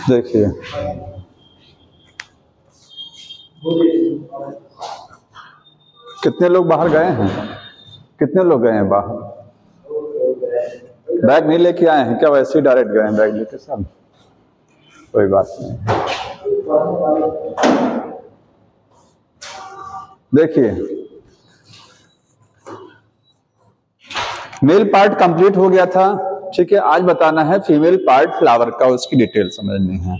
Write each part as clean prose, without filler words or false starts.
देखिए कितने लोग बाहर गए हैं, कितने लोग गए हैं बाहर? बैग नहीं लेके आए हैं क्या? वैसे ही डायरेक्ट गए हैं बैग लेके सब? कोई बात नहीं। देखिए मेल पार्ट कंप्लीट हो गया था, ठीक है। आज बताना है फीमेल पार्ट फ्लावर का, उसकी डिटेल समझनी है।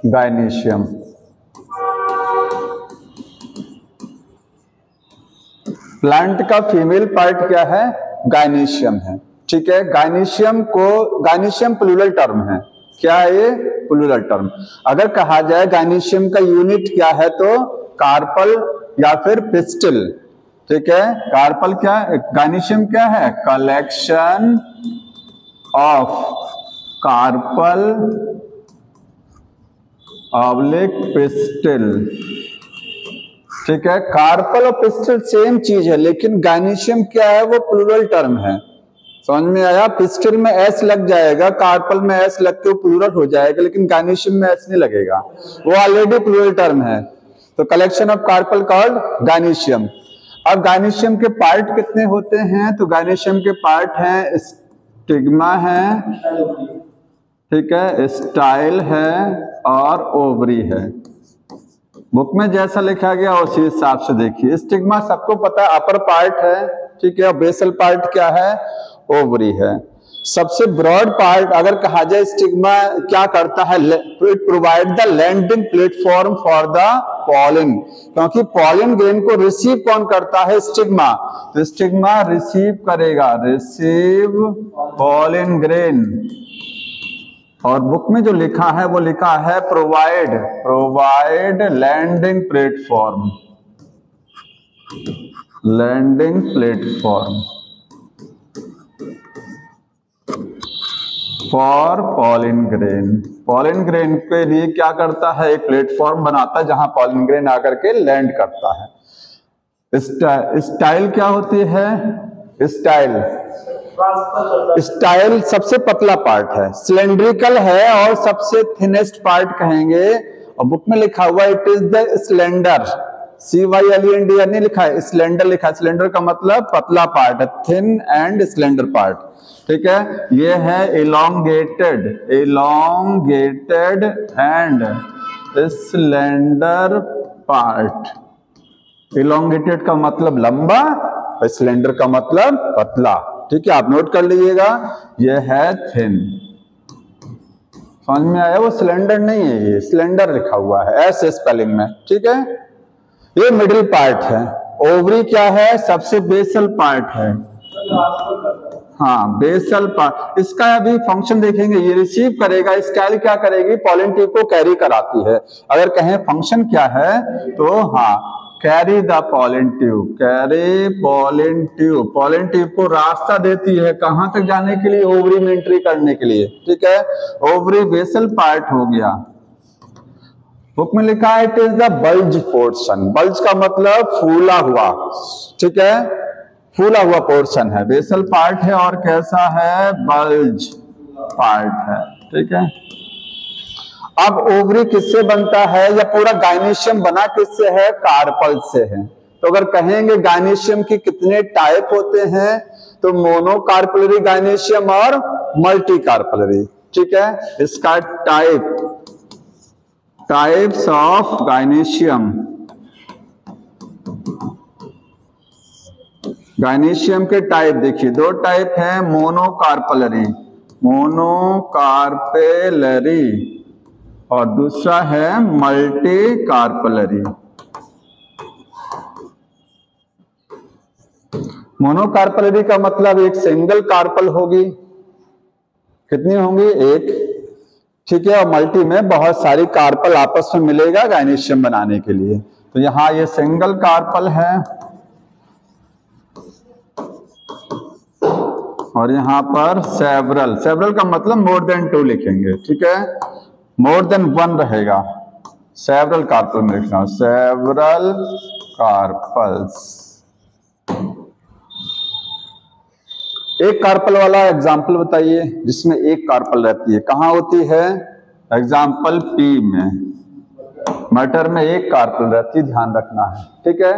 गायनीशियम, प्लांट का फीमेल पार्ट क्या है? गायनीशियम है, ठीक है। गायनीशियम प्लूरल टर्म है। क्या है ये? Plural term. अगर कहा जाए गायनीशियम का यूनिट क्या है तो कार्पल या फिर पिस्टिल, ठीक है। कार्पल क्या है? गायनीशियम क्या है? Collection of carpel oblique pistil, ठीक है। कार्पल और पिस्टिल सेम चीज है, लेकिन गायनीशियम क्या है? वो प्लूरल टर्म है। समझ में आया? पिस्टिल में एस लग जाएगा, कार्पल में एस लग के प्लूरल हो जाएगा, लेकिन गायनीशियम में एस नहीं लगेगा, वो ऑलरेडी प्लूरल टर्म है। तो कलेक्शन ऑफ कार्पल कॉल्ड गायनीशियम। अब गायनीशियम के पार्ट कितने होते हैं? तो गायनीशियम के पार्ट हैं, स्टिग्मा है, ठीक है, स्टाइल है और ओवरी है। बुक में जैसा लिखा गया उसी हिसाब से देखिए। स्टिग्मा सबको पता है अपर पार्ट है, ठीक है। और बेसल पार्ट क्या है? ओवरी है। सबसे ब्रॉड पार्ट अगर कहा जाए स्टिग्मा क्या करता है? It provide the landing platform for the pollen, क्योंकि पॉलन ग्रेन को रिसीव कौन करता है? स्टिग्मा। तो स्टिग्मा रिसीव करेगा, रिसीव पॉलन ग्रेन। और बुक में जो लिखा है वो लिखा है provide landing platform, landing platform for pollen grain. Pollen grain के लिए क्या करता है? एक प्लेटफॉर्म बनाता है जहां पॉलन ग्रेन आकर के लैंड करता है। स्टाइल क्या होती है? स्टाइल सबसे पतला पार्ट है, सिलेंड्रिकल है और सबसे थिनेस्ट पार्ट कहेंगे। और बुक में लिखा हुआ it is the slender, CYLENDR नहीं लिखा है, स्लेंडर लिखा है। स्लेंडर का मतलब पतला पार्ट है, थिन एंड स्लेंडर पार्ट, ठीक है। ये है elongated and slender part. Elongated का मतलब लंबा, स्लेंडर का मतलब पतला, ठीक है। आप नोट कर लीजिएगा। यह है थिन। समझ में आया? वो सिलेंडर नहीं है, ये स्लेंडर लिखा हुआ है एस स्पेलिंग में, ठीक है। ये मिडिल पार्ट है। ओवरी क्या है? सबसे बेसल पार्ट है, हाँ बेसल पार्ट। इसका अभी फंक्शन देखेंगे। ये रिसीव करेगा, स्टाइल क्या करेगी? पॉलन ट्यूब को कैरी कराती है। अगर कहें फंक्शन क्या है तो हाँ, carry the pollen tube, carry pollen tube. Pollen tube को रास्ता देती है कहां तक जाने के लिए? ओवरी में एंट्री करने के लिए, ठीक है। ओवरी बेसल पार्ट हो गया। बुक में लिखा है it is the bulge portion. Bulge का मतलब फूला हुआ, ठीक है, फूला हुआ पोर्शन है। बेसल पार्ट है और कैसा है? बल्ज पार्ट है, ठीक है। अब ओवरी किससे बनता है? या पूरा गायनीशियम बना किससे है? कार्पल से है। तो अगर कहेंगे गायनीशियम की कितने टाइप होते हैं तो मोनोकार्पलरी गायनीशियम और मल्टी कार्पलरी, ठीक है। इसका टाइप्स ऑफ गायनीशियम, गायनीशियम के टाइप देखिए, दो टाइप है, मोनोकार्पलरी और दूसरा है मल्टी कार्पलरी। मोनोकार्पलरी का मतलब एक सिंगल कार्पल होगी, कितनी होंगी? एक, ठीक है। और मल्टी में बहुत सारी कार्पल आपस में मिलेगा गायनीशियम बनाने के लिए। तो यहां ये सिंगल कार्पल है और यहां पर सेवरल का मतलब मोर देन 2 लिखेंगे, ठीक है। मोर देन 1 रहेगा, सेवरल कार्पल में लिखना, सेवरल कार्पल्स, एक कार्पल वाला एग्जाम्पल बताइए जिसमें एक कार्पल रहती है, कहाँ होती है? एग्जाम्पल पी में, मटर में एक कार्पल रहती है, ध्यान रखना है, ठीक है।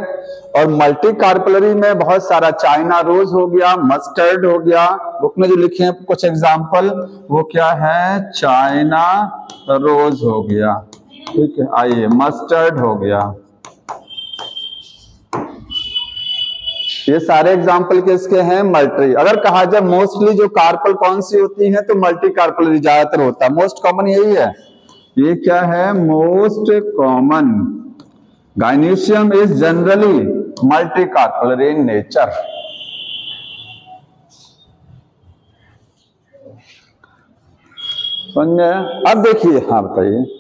और मल्टी कार्पलरी में बहुत सारा, चाइना रोज हो गया, मस्टर्ड हो गया, बुक में जो लिखे हैं कुछ एग्जाम्पल वो क्या है? चाइना रोज हो गया, ठीक है। आइए, मस्टर्ड हो गया, ये सारे एग्जाम्पल किसके हैं? मल्टी। अगर कहा जाए मोस्टली जो कार्पल कौन सी होती है तो मल्टी कार्पलरी ज्यादातर होता है, मोस्ट कॉमन यही है। ये क्या है? Most common. Gynoecium is generally multi carpellary in nature. समझ में? अब देखिए, हाँ बताइए।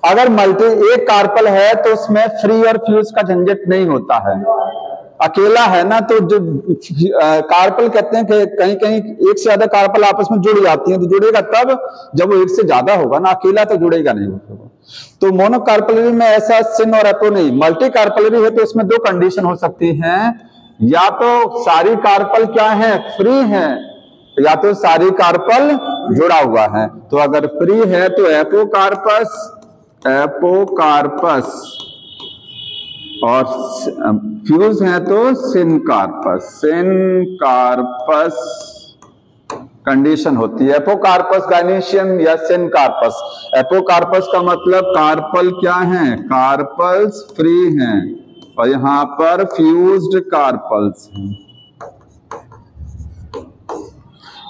अगर मल्टी एक कार्पल है तो उसमें फ्री और फ्यूज का झंझट नहीं होता है। अकेला है ना तो जो कार्पल कहते हैं कि कहीं कहीं एक से ज्यादा कार्पल आपस में जुड़ जाती हैं, तो जुड़ेगा तब जब वो एक से ज्यादा होगा ना, अकेला तो जुड़ेगा नहीं। तो मोनोकार्पलरी में ऐसा सिन और एपो नहीं। मल्टी कार्पलरी है तो उसमें दो कंडीशन हो सकती हैं, या तो सारी कार्पल क्या है? फ्री है, या तो सारी कार्पल जुड़ा हुआ है। तो अगर फ्री है तो एपोकार्पस, एपोकार्पस, और फ्यूज है तो सिनकार्पस, सिनकार्पस कंडीशन होती है। एपोकार्पस गायनीशियम या सिनकार्पस। एपोकार्पस का मतलब कार्पल क्या है? कार्पल्स फ्री हैं, और यहां पर फ्यूज्ड कार्पल्स हैं।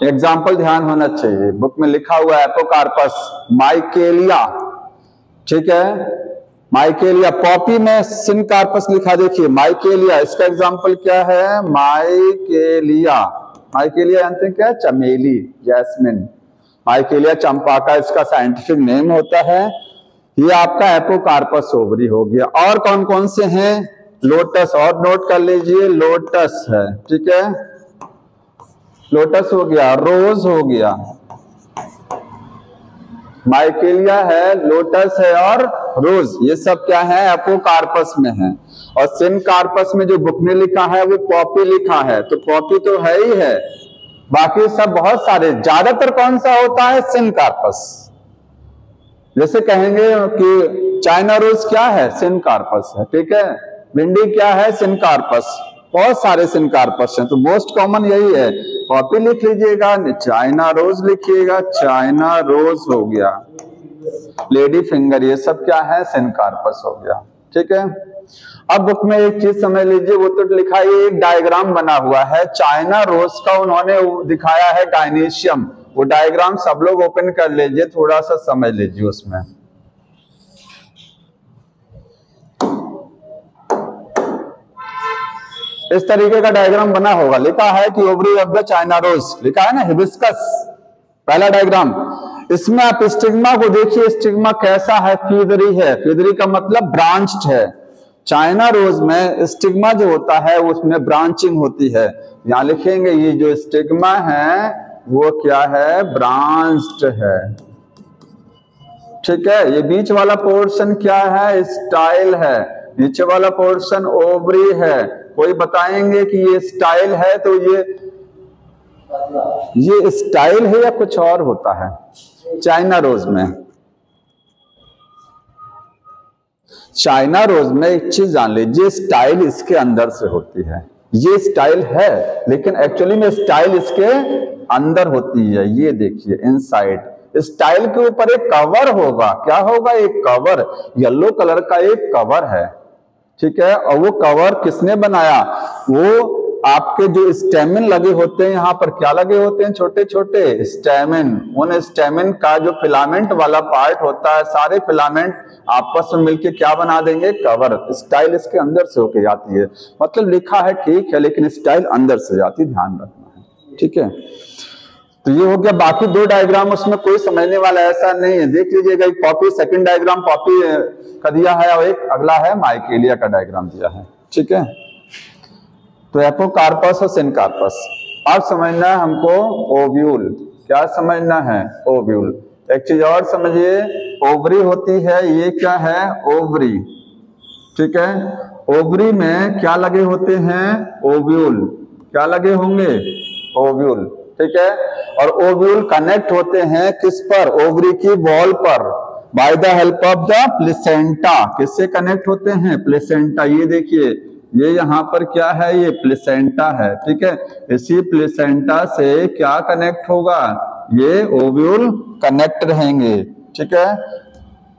एग्जाम्पल ध्यान होना चाहिए, बुक में लिखा हुआ है एपोकार्पस, माइकेलिया, ठीक है, माइकेलिया। पॉपी में सिनकार्पस लिखा, देखिए माइकेलिया, इसका एग्जाम्पल क्या है? माइकेलिया। माइकेलिया जानते हैं क्या? चमेली, जैस्मिन। माइकेलिया चंपा का इसका साइंटिफिक नेम होता है। ये आपका एपोकार्पस ओवरी हो गया। और कौन कौन से हैं? लोटस, और नोट कर लीजिए, लोटस है, ठीक है, लोटस हो गया, रोज हो गया, माइकेलिया है, लोटस है और रोज, ये सब क्या है? एपोकार्पस में है। और सिनकार्पस में जो बुक में लिखा है वो पॉपी लिखा है, तो पॉपी तो है ही है, बाकी सब बहुत सारे। ज्यादातर कौन सा होता है? सिनकार्पस। जैसे कहेंगे कि चाइना रोज क्या है? सिनकार्पस है, ठीक है। भिंडी क्या है? सिनकार्पस। बहुत सारे सिनकार्पस हैं, तो मोस्ट कॉमन यही है। कॉपी लिख लीजिएगा, चाइना रोज लिखिएगा, चाइना रोज हो गया, लेडी फिंगर, ये सब क्या है? सिनकार्पस हो गया, ठीक है। अब बुक में एक चीज समझ लीजिए, वो तो लिखा है, एक डायग्राम बना हुआ है चाइना रोज का, उन्होंने दिखाया है गायनीशियम। वो डायग्राम सब लोग ओपन कर लीजिए, थोड़ा सा समझ लीजिए उसमें। इस तरीके का डायग्राम बना होगा, लिखा है कि ovary of the China rose, लिखा है ना, हिबिस्कस, पहला डायग्राम। इसमें आप स्टिग्मा को देखिए, स्टिग्मा कैसा है? फीदरी है, फीदरी का मतलब ब्रांच्ड है। चाइना रोज में स्टिग्मा जो होता है उसमें ब्रांचिंग होती है। यहां लिखेंगे ये जो स्टिग्मा है वो क्या है? ब्रांच्ड है, ठीक है। ये बीच वाला पोर्शन क्या है? स्टाइल है। नीचे वाला पोर्शन ओवरी है। कोई बताएंगे कि ये स्टाइल है तो ये स्टाइल है या कुछ और होता है? चाइना रोज में, चाइना रोज में एक चीज जान लीजिए, स्टाइल इसके अंदर से होती है। ये स्टाइल है लेकिन एक्चुअली में स्टाइल इसके अंदर होती है। ये देखिए इनसाइड। स्टाइल के ऊपर एक कवर होगा, क्या होगा? एक कवर, येलो कलर का एक कवर है, ठीक है। और वो कवर किसने बनाया? वो आपके जो स्टेमिन लगे होते हैं, यहाँ पर क्या लगे होते हैं? छोटे छोटे स्टेमिन। उन स्टेमिन का जो फिलामेंट वाला पार्ट होता है, सारे फिलामेंट आपस में मिलके क्या बना देंगे? कवर। स्टाइल इसके अंदर से होके जाती है, मतलब लिखा है ठीक है लेकिन स्टाइल अंदर से जाती है, ध्यान रखना है, ठीक है। तो ये हो गया। बाकी दो डायग्राम उसमें कोई समझने वाला ऐसा नहीं है, देख लीजिएगा। एक पॉपी, सेकंड डायग्राम पॉपी का दिया है, और एक अगला है माइकेलिया का डायग्राम दिया है, ठीक है। तो एपोकार्पस और सिनकार्पस। अब समझना है हमको ओव्यूल। क्या समझना है? ओव्यूल। एक चीज और समझिए, ओवरी होती है, ये क्या है? ओवरी, ठीक है। ओवरी में क्या लगे होते हैं? ओव्यूल। क्या लगे होंगे, ओव्यूल, ठीक है। और ओव्यूल कनेक्ट होते हैं किस पर, ओवरी की वॉल पर, by the help of the placenta. किससे कनेक्ट होते हैं, प्लेसेंटा। ये देखिए ये यहाँ पर क्या है, ये प्लेसेंटा है, ठीक है। इसी प्लेसेंटा से क्या कनेक्ट होगा, ये ओव्यूल कनेक्ट रहेंगे, ठीक है।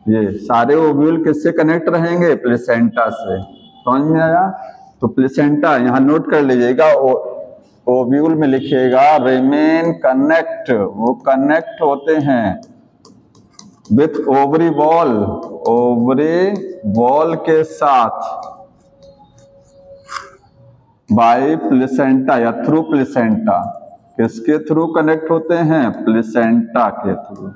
ये सारे ओव्यूल किससे कनेक्ट रहेंगे, प्लेसेंटा से। समझ में आया। तो प्लेसेंटा यहाँ नोट कर लीजिएगा, ओव्यूल में लिखिएगा रिमेन कनेक्ट, वो कनेक्ट होते हैं with ovary wall, ovary wall के साथ, बाय प्लेसेंटा या थ्रू प्लेसेंटा। किसके थ्रू कनेक्ट होते हैं, प्लेसेंटा के थ्रू।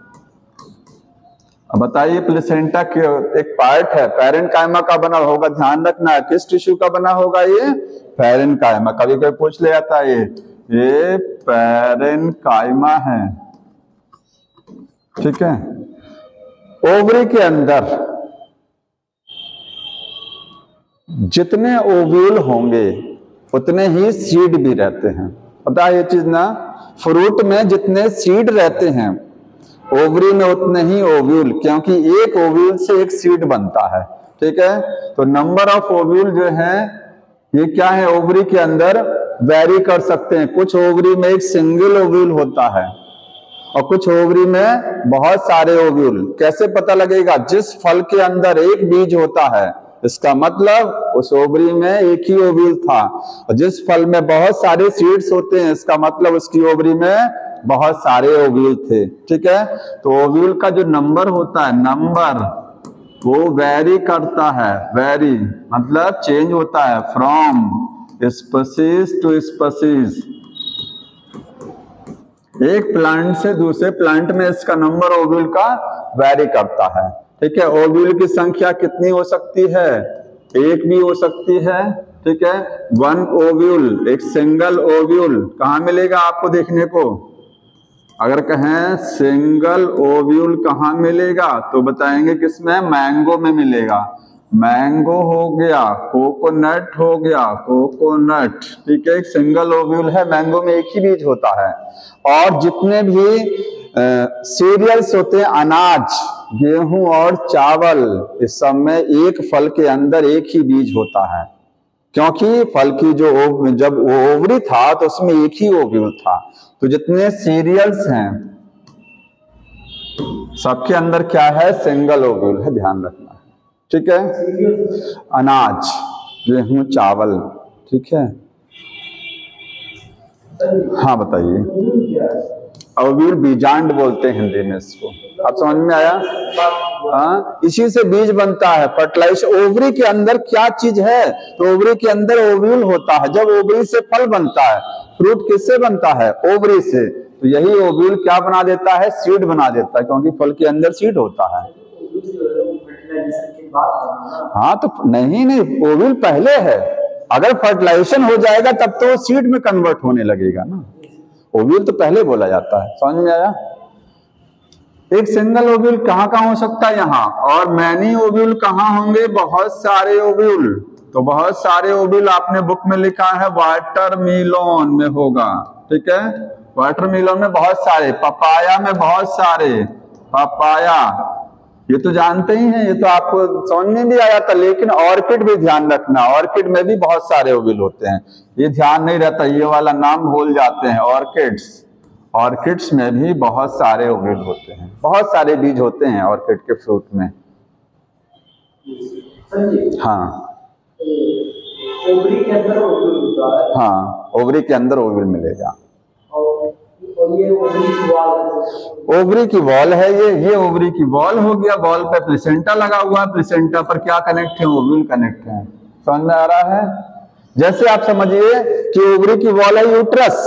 अब बताइए प्लेसेंटा के एक पार्ट है, पैरेन्काइमा का बना होगा, ध्यान रखना है किस टिश्यू का बना होगा, ये पैरेन्काइमा। कभी कभी पूछ ले जाता है ये पैरेन्काइमा है, ठीक है। ओवरी के अंदर जितने ओव्यूल होंगे उतने ही सीड भी रहते हैं, पता है ये चीज ना। फ्रूट में जितने सीड रहते हैं ओवरी में उतने ही ओव्यूल, क्योंकि एक ओव्यूल से एक सीड बनता है, ठीक है। तो नंबर ऑफ ओव्यूल जो है ये क्या है, ओवरी के अंदर वेरी कर सकते हैं। कुछ ओवरी में एक सिंगल ओव्यूल होता है और कुछ ओवरी में बहुत सारे ओव्यूल। कैसे पता लगेगा, जिस फल के अंदर एक बीज होता है इसका मतलब उस ओवरी में एक ही ओव्यूल था, और जिस फल में बहुत सारे सीड्स होते हैं इसका मतलब उसकी ओवरी में बहुत सारे ओव्यूल थे, ठीक है। तो ओव्यूल का जो नंबर होता है, नंबर वो वेरी करता है, वेरी मतलब चेंज होता है फ्रॉम स्पीशीज टू स्पीशीज। एक प्लांट से दूसरे प्लांट में इसका नंबर ओव्यूल का वेरी करता है, ठीक है। ओव्यूल की संख्या कितनी हो सकती है, एक भी हो सकती है, ठीक है। वन ओव्यूल, एक सिंगल ओव्यूल कहाँ मिलेगा आपको देखने को, अगर कहें सिंगल ओव्यूल कहाँ मिलेगा तो बताएंगे किसमें, मैंगो में मिलेगा। मैंगो हो गया, कोकोनट हो गया, कोकोनट, ठीक है। एक सिंगल ओव्यूल है, मैंगो में एक ही बीज होता है। और जितने भी सीरियल्स होते हैं, अनाज, गेहूं और चावल, इस सब में एक फल के अंदर एक ही बीज होता है, क्योंकि फल की जो जब वो ओवरी था तो उसमें एक ही ओव्यूल था। तो जितने सीरियल्स हैं सबके अंदर क्या है, सिंगल ओव्यूल है, ध्यान रखना है, ठीक है। अनाज, गेहूं, चावल, ठीक है। हाँ बताइए, ओव्यूल बीजांड बोलते हैं हिंदी में इसको, आप समझ में आया। हाँ, इसी से बीज बनता है, फर्टिलाइजेशन। ओवरी के अंदर क्या चीज है, तो ओवरी के अंदर ओव्यूल होता है। जब ओवरी से फल बनता है, फ्रूट किससे बनता है, ओवरी से, तो यही ओव्यूल क्या बना देता है, सीड बना देता है, क्योंकि फल के अंदर सीड होता है। हाँ तो नहीं, ओव्यूल पहले है, अगर फर्टिलाइजेशन हो जाएगा तब तो सीड में कन्वर्ट होने लगेगा ना। ओव्यूल तो पहले बोला जाता है, समझ में आया। एक सिंगल ओव्यूल कहाँ कहाँ हो सकता है, यहाँ। और मैनी ओव्यूल कहाँ होंगे, बहुत सारे ओव्यूल। तो बहुत सारे ओव्यूल आपने बुक में लिखा है वाटरमेलन में होगा, ठीक है। वाटरमेलन में बहुत सारे, पपाया में बहुत सारे, पपाया ये तो जानते ही हैं, ये तो आपको समझ में भी आया था। लेकिन ऑर्किड भी ध्यान रखना, ऑर्किड में भी बहुत सारे ओव्यूल होते हैं, ये ध्यान नहीं रहता, ये वाला नाम भूल जाते हैं। ऑर्किड्स, ऑर्किड्स में भी बहुत सारे ओव्यूल होते हैं, बहुत सारे बीज होते हैं ऑर्किड के फ्रूट में। हाँ ओवरी के अंदर ओव्यूल होता है, हाँ ओवरी के अंदर ओव्यूल मिलेगा। और ये ओवरी की वॉल है, ये ओवरी की वॉल हो गया। वॉल पे प्लेसेंटा लगा हुआ है, प्लेसेंटा पर क्या कनेक्ट है, ओव्यूल कनेक्ट है। समझ में आ रहा है। जैसे आप समझिए कि ओवरी की वॉल है यूट्रस,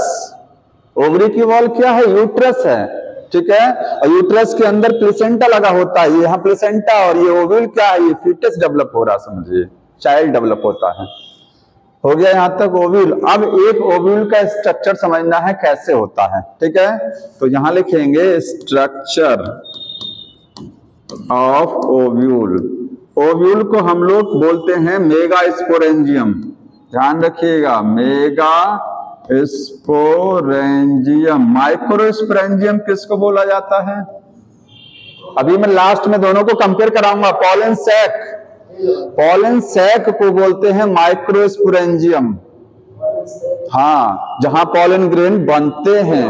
ओवरी की वॉल क्या है, यूट्रस है, ठीक है। और यूट्रस के अंदर प्लेसेंटा लगा होता है, यहाँ प्लेसेंटा, और ये ओव्यूल क्या है, ये फीटस डेवलप हो रहा, समझिए चाइल्ड डेवलप होता है। हो गया यहां तक ओव्यूल। अब एक ओव्यूल का स्ट्रक्चर समझना है कैसे होता है, ठीक है। तो यहां लिखेंगे स्ट्रक्चर ऑफ ओव्यूल। ओव्यूल को हम लोग बोलते हैं मेगा स्पोरेंजियम, ध्यान रखिएगा, मेगा स्पोरेंजियम। माइक्रोस्पोरेंजियम किसको बोला जाता है? अभी मैं लास्ट में दोनों को कंपेयर कराऊंगा। पॉलन सैक को बोलते हैं माइक्रोस्पोरेंजियम। हाँ, जहां पॉलन ग्रेन बनते हैं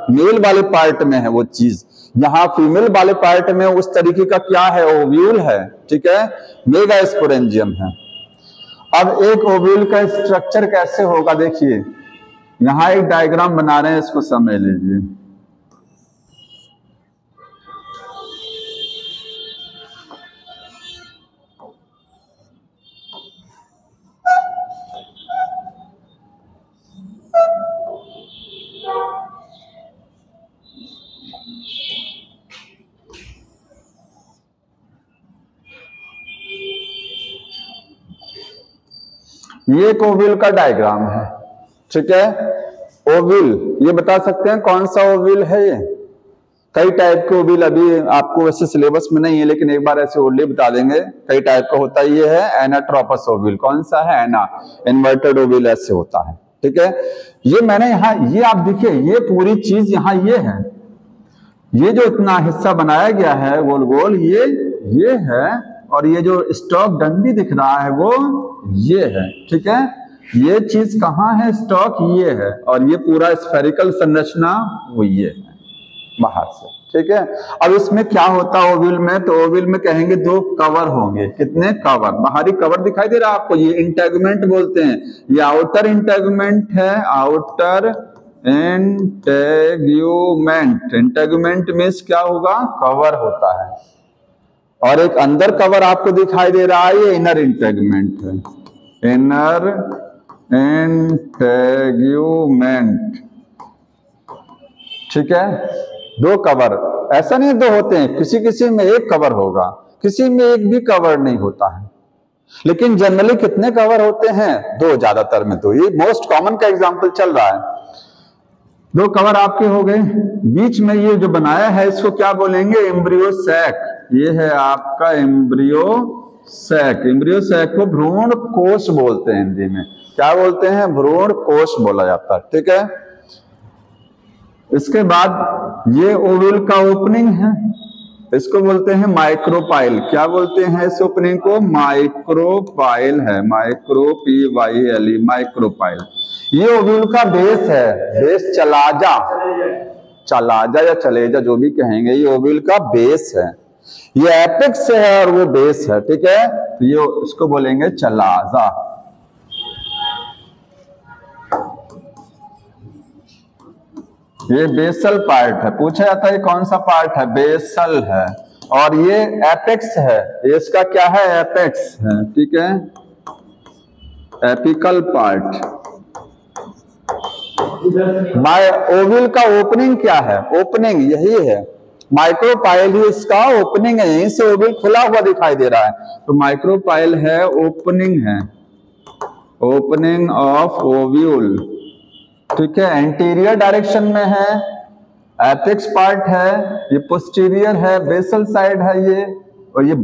मेल वाले पार्ट में है वो चीज, जहां फीमेल वाले पार्ट में उस तरीके का क्या है, ओव्यूल है, ठीक है, मेगास्पोरेंजियम है। अब एक ओव्यूल का स्ट्रक्चर कैसे होगा देखिए, यहां एक डायग्राम बना रहे हैं, इसको समझ लीजिए। ये एक ओव्यूल का डायग्राम है, ठीक है। ओव्यूल ये बता सकते हैं कौन सा ओव्यूल है? ये कई टाइप के ओव्यूल अभी आपको वैसे सिलेबस में नहीं है, लेकिन एक बार ऐसे ओरली बता देंगे। कई टाइप का होता है, ये है एनाट्रोपस ओव्यूल। कौन सा है? एना, इन्वर्टेड ओव्यूल ऐसे होता है, ठीक है। ये मैंने यहाँ, ये आप देखिए, ये पूरी चीज यहाँ ये है, ये जो इतना हिस्सा बनाया गया है गोल गोल, ये है, और ये जो स्टॉक डंडी दिख रहा है वो ये है, ठीक है। ये चीज कहाँ है? स्टॉक ये है, और ये पूरा स्फेरिकल संरचना वो ये है बाहर से, ठीक है। अब इसमें क्या होता है ओव्यूल में? तो ओव्यूल में कहेंगे दो कवर होंगे। कितने कवर? बाहरी कवर दिखाई दे रहा है आपको, ये इंटेगुमेंट बोलते हैं। ये आउटर इंटेगुमेंट है, आउटर इंटेगुमेंट। इंटेगुमेंट मींस क्या होगा? कवर होता है। और एक अंदर कवर आपको दिखाई दे रहा है, ये इनर इंटेगुमेंट है, इनर इंटेगुमेंट, ठीक है। दो कवर, ऐसा नहीं दो होते हैं, किसी किसी में एक कवर होगा, किसी में एक भी कवर नहीं होता है, लेकिन जनरली कितने कवर होते हैं? दो, ज्यादातर में। तो ये मोस्ट कॉमन का एग्जांपल चल रहा है। दो कवर आपके हो गए, बीच में ये जो बनाया है इसको क्या बोलेंगे? Embryo sac. ये है आपका एम्ब्रियो सैक। एम्ब्रियो सैक को भ्रूण कोश बोलते हैं, हिंदी में क्या बोलते हैं? भ्रूण कोश बोला जाता है, ठीक है। इसके बाद ये ओव्यूल का ओपनिंग है, इसको बोलते हैं माइक्रोपाइल। क्या बोलते हैं इस ओपनिंग को? माइक्रोपाइल है, माइक्रोPYLE, माइक्रोपाइल। ये ओव्यूल का बेस है, बेस चलाजा, चलाजा या चलेजा जो भी कहेंगे, ये ओव्यूल का बेस है। ये एपेक्स है और वो बेस है, ठीक है। तो ये इसको बोलेंगे चलाजा। ये बेसल पार्ट है, पूछा जाता है कौन सा पार्ट है? बेसल है। और ये एपेक्स है, ये इसका क्या है? एपेक्स है, ठीक है, एपिकल पार्ट। ओव्यूल का ओपनिंग क्या है? ओपनिंग यही है, माइक्रोपाइल ही इसका ओपनिंग है, यहीं से ओव्यूल खुला हुआ दिखाई दे रहा है, तो माइक्रोपाइल है, ओपनिंग है, ओपनिंग ऑफ ओव्यूल, ठीक है। एंटीरियर डायरेक्शन में है, एपेक्स पार्ट है, ये पोस्टीरियर है, बेसल साइड है ये, और ये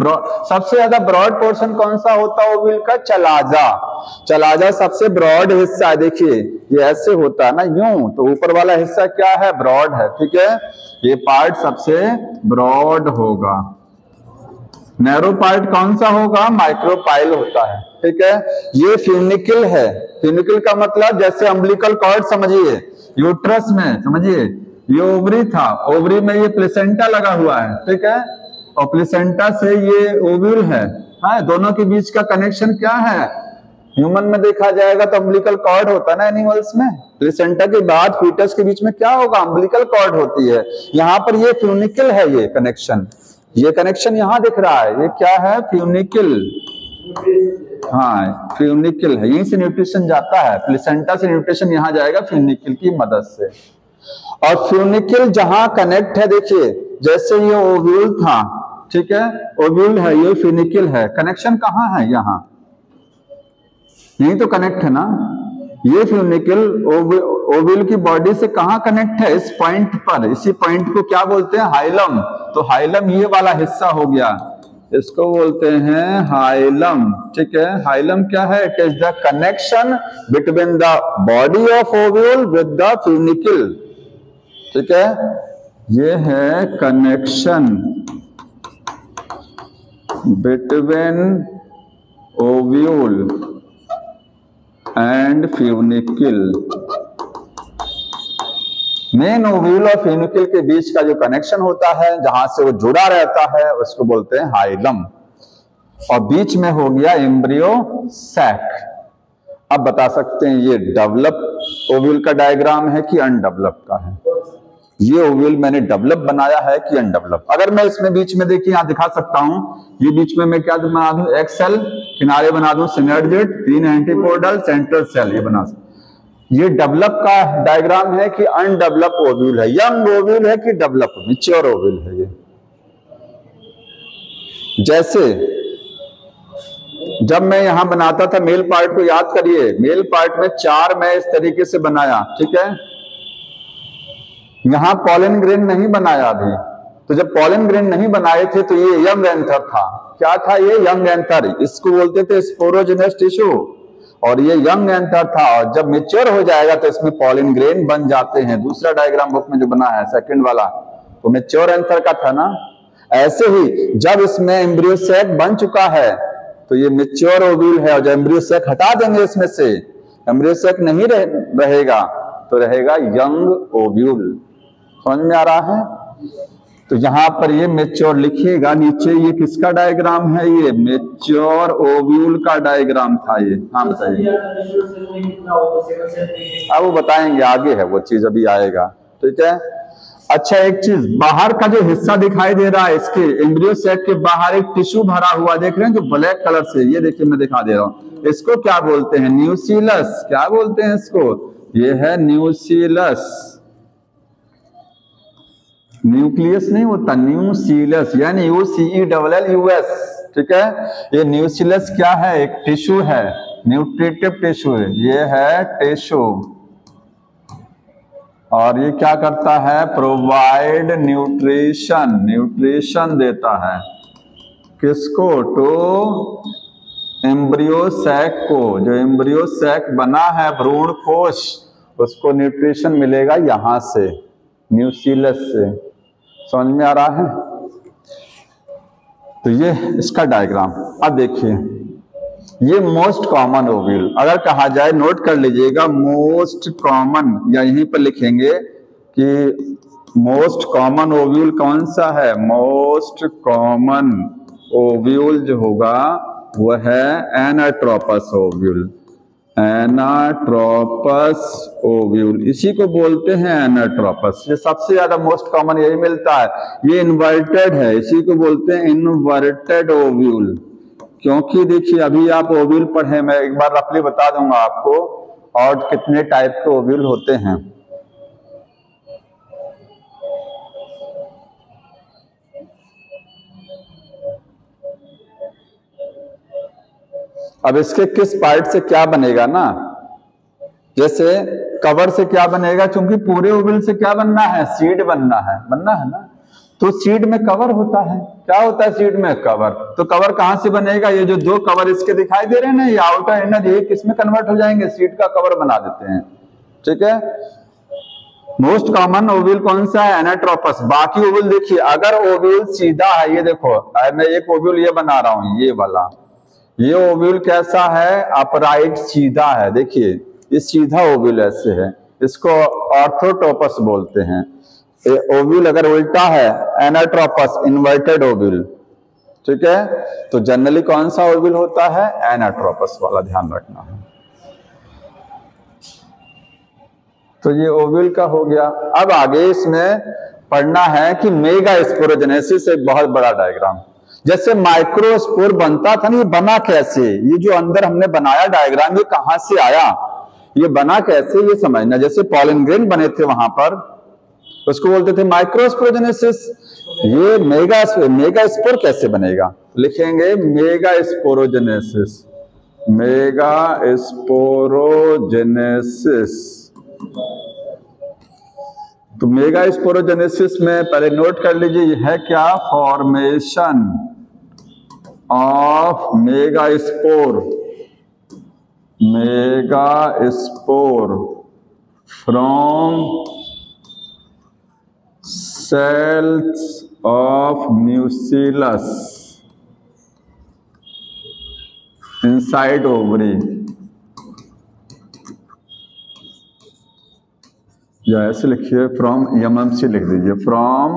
सबसे ज्यादा ब्रॉड पोर्शन कौन सा होता है ओव्यूल का? चलाजा। चलाजा सबसे ब्रॉड हिस्सा है, देखिए ये ऐसे होता है ना यूं, तो ऊपर वाला हिस्सा क्या है? ब्रॉड है, ठीक है। ये पार्ट सबसे ब्रॉड होगा। नैरो पार्ट कौन सा होगा? माइक्रोपाइल होता है, ठीक है। ये फ्यूनिकल है, फ्यूनिकल का मतलब जैसे अम्बिलिकल कॉर्ड समझिए, यूट्रस में समझिए, ये ओवरी था, ओवरी में ये प्लेसेंटा लगा हुआ है, ठीक है, और प्लेसेंटा से ये ओव्यूल है। हाँ, दोनों के बीच का कनेक्शन क्या है? ह्यूमन में देखा जाएगा तो अम्बिलिकल कॉर्ड होता है ना एनिमल्स में, प्लेसेंटा के बाद फीटस के बीच में क्या होगा? अम्बिलिकल कॉर्ड होती है। यहाँ पर ये फ्यूनिकल है, ये कनेक्शन, ये कनेक्शन यहाँ दिख रहा है, ये क्या है? फ्यूनिकल। हाँ, फ्यूनिकल है, यहीं से न्यूट्रिशन जाता है, प्लेसेंटा से न्यूट्रिशन यहाँ जाएगा फ्यूनिकल की मदद से। और फ्यूनिकल जहां कनेक्ट है, देखिए जैसे ये ओव्यूल था, ठीक है, ओव्यूल है, ये फ्यूनिकल है, कनेक्शन कहाँ है? यहाँ, यही तो कनेक्ट है ना। ये फ्यूनिकल ओव्यूल की बॉडी से कहाँ कनेक्ट है? इस पॉइंट पर। इसी पॉइंट को क्या बोलते हैं? हाइलम। तो हाइलम ये वाला हिस्सा हो गया, इसको बोलते हैं हाइलम। ठीक है, हाइलम क्या है? It is the connection between the body of ovule with the funicle. ठीक है, ये है connection between ovule and funicle. Main ovule और फ्यूनिकल के बीच का जो कनेक्शन होता है, जहां से वो जुड़ा रहता है, उसको बोलते हैं हाइलम। और बीच में हो गया एम्ब्रियो सैक। अब बता सकते हैं ये डेवलप ओव्यूल का डायग्राम है कि अनडेवलप का है? ये ओव्यूल मैंने डेवलप बनाया है कि अनडेवलप? अगर मैं इसमें बीच में देखिए यहां दिखा सकता हूं, ये बीच में मैं क्या बना दूं? एक सेल, किनारे बना दूं सिनर्जिड, 3 एंटीपोडल, सेंट्रल सेल, ये बना सकता। ये डेवलप का डायग्राम है कि अनडेवलप ओव्यूल है? यंग ओव्यूल है कि डेवलप मैच्योर ओव्यूल है? ये जैसे जब मैं यहां बनाता था मेल पार्ट को, याद करिए, मेल पार्ट में 4 मैं इस तरीके से बनाया। ठीक है, यहां पॉलन ग्रेन नहीं बनाया अभी। तो जब पॉलन ग्रेन नहीं बनाए थे तो ये यंग एंथर था। क्या था ये? Young anther. इसको बोलते थे स्पोरोजेनस टिश्यू, और ये यंग एंथर था। और जब मेच्योर हो जाएगा तो इसमें पॉलन ग्रेन बन जाते हैं। दूसरा डायग्राम बुक में जो बना है सेकंड वाला, तो मेच्योर एंथर का था ना। ऐसे ही जब इसमें एम्ब्रियो सैक बन चुका है तो ये मेच्योर ओव्यूल है। और जब एम्ब्रियो सैक हटा देंगे इसमें से, एम्ब्रियो सैक नहीं रहेगा तो रहेगा यंग ओव्यूल। समझ में आ रहा है? तो यहां पर ये मेच्योर लिखिएगा नीचे। ये किसका डायग्राम है? ये मेच्योर ओव्यूल का डायग्राम था ये। हाँ बताइए। अब वो बताएंगे, आगे है वो चीज, अभी आएगा। ठीक है, अच्छा एक चीज, बाहर का जो हिस्सा दिखाई दे रहा है, इसके एम्ब्रियो सैक के बाहर एक टिश्यू भरा हुआ देख रहे हैं जो ब्लैक कलर से, ये देखिए मैं दिखा दे रहा हूं। इसको क्या बोलते हैं? न्यूसीलस। क्या बोलते हैं इसको? ये है न्यूसीलस। न्यूक्लियस नहीं होता, न्यूसीलस, यानी UCELLUS। ठीक है, ये न्यूसीलस क्या है? एक टिश्यू है, न्यूट्रिटिव टिश्यू है। ये है टिश्यू, और ये क्या करता है? प्रोवाइड न्यूट्रिशन, न्यूट्रिशन देता है। किसको? टू एम्ब्रियो सैक को। जो एम्ब्रियो सैक बना है भ्रूण कोश, उसको न्यूट्रिशन मिलेगा यहां से, न्यूसीलस से। समझ में आ रहा है? तो ये इसका डायग्राम। अब देखिए, ये मोस्ट कॉमन ओव्यूल अगर कहा जाए, नोट कर लीजिएगा, मोस्ट कॉमन, या यहीं पर लिखेंगे कि मोस्ट कॉमन ओव्यूल कौन सा है? मोस्ट कॉमन ओव्यूल जो होगा वह है एनाट्रोपस ओव्यूल। एनाट्रोपस ओव्यूल, इसी को बोलते हैं एनाट्रोपस। ये सबसे ज्यादा मोस्ट कॉमन यही मिलता है। ये इन्वर्टेड है, इसी को बोलते हैं इन्वर्टेड ओव्यूल। क्योंकि देखिए अभी आप ओव्यूल पढ़े, मैं एक बार रफली बता दूंगा आपको और कितने टाइप के ओव्यूल होते हैं। अब इसके किस पार्ट से क्या बनेगा ना, जैसे कवर से क्या बनेगा, क्योंकि पूरे ओव्यूल से क्या बनना है? सीड बनना है ना। तो सीड में कवर होता है। क्या होता है सीड में? कवर। तो कवर कहां से बनेगा? ये जो 2 कवर इसके दिखाई दे रहे हैं ना, ये आउटर इनर, ये किसमें कन्वर्ट हो जाएंगे? सीड का कवर बना देते हैं। ठीक है, मोस्ट कॉमन ओव्यूल कौन सा है? एनाट्रोपस। बाकी ओव्यूल देखिए, अगर ओव्यूल सीधा है, ये देखो मैं एक ओव्यूल ये बना रहा हूं, ये वाला, ये ओव्यूल कैसा है? अपराइट, सीधा है। देखिए ये सीधा ओव्यूल ऐसे है, इसको ऑर्थोटोपस बोलते हैं। ओव्यूल अगर उल्टा है, एनाट्रोपस, इन्वर्टेड ओव्यूल। ठीक है, तो जनरली कौन सा ओव्यूल होता है? एनाट्रोपस वाला, ध्यान रखना है। तो ये ओव्यूल का हो गया। अब आगे इसमें पढ़ना है कि मेगा स्पोरोजेनेसिस, एक बहुत बड़ा डायग्राम। जैसे माइक्रोस्पोर बनता था ना, ये बना कैसे? ये जो अंदर हमने बनाया डायग्राम, ये कहां से आया, ये बना कैसे, ये समझना। जैसे पॉलन ग्रेन बने थे वहां पर, उसको बोलते थे माइक्रोस्पोरोजेनेसिस। ये मेगा स्पोर कैसे बनेगा? लिखेंगे मेगा स्पोरोजेनेसिस, मेगा स्पोरोजेनेसिस। तो मेगा स्पोरोजेनेसिस में पहले नोट कर लीजिए, यह है क्या? Formation of megaspore from cells of nucellus inside ovary, या ऐसे लिखिए फ्रॉम एमएमसी लिख दीजिए, from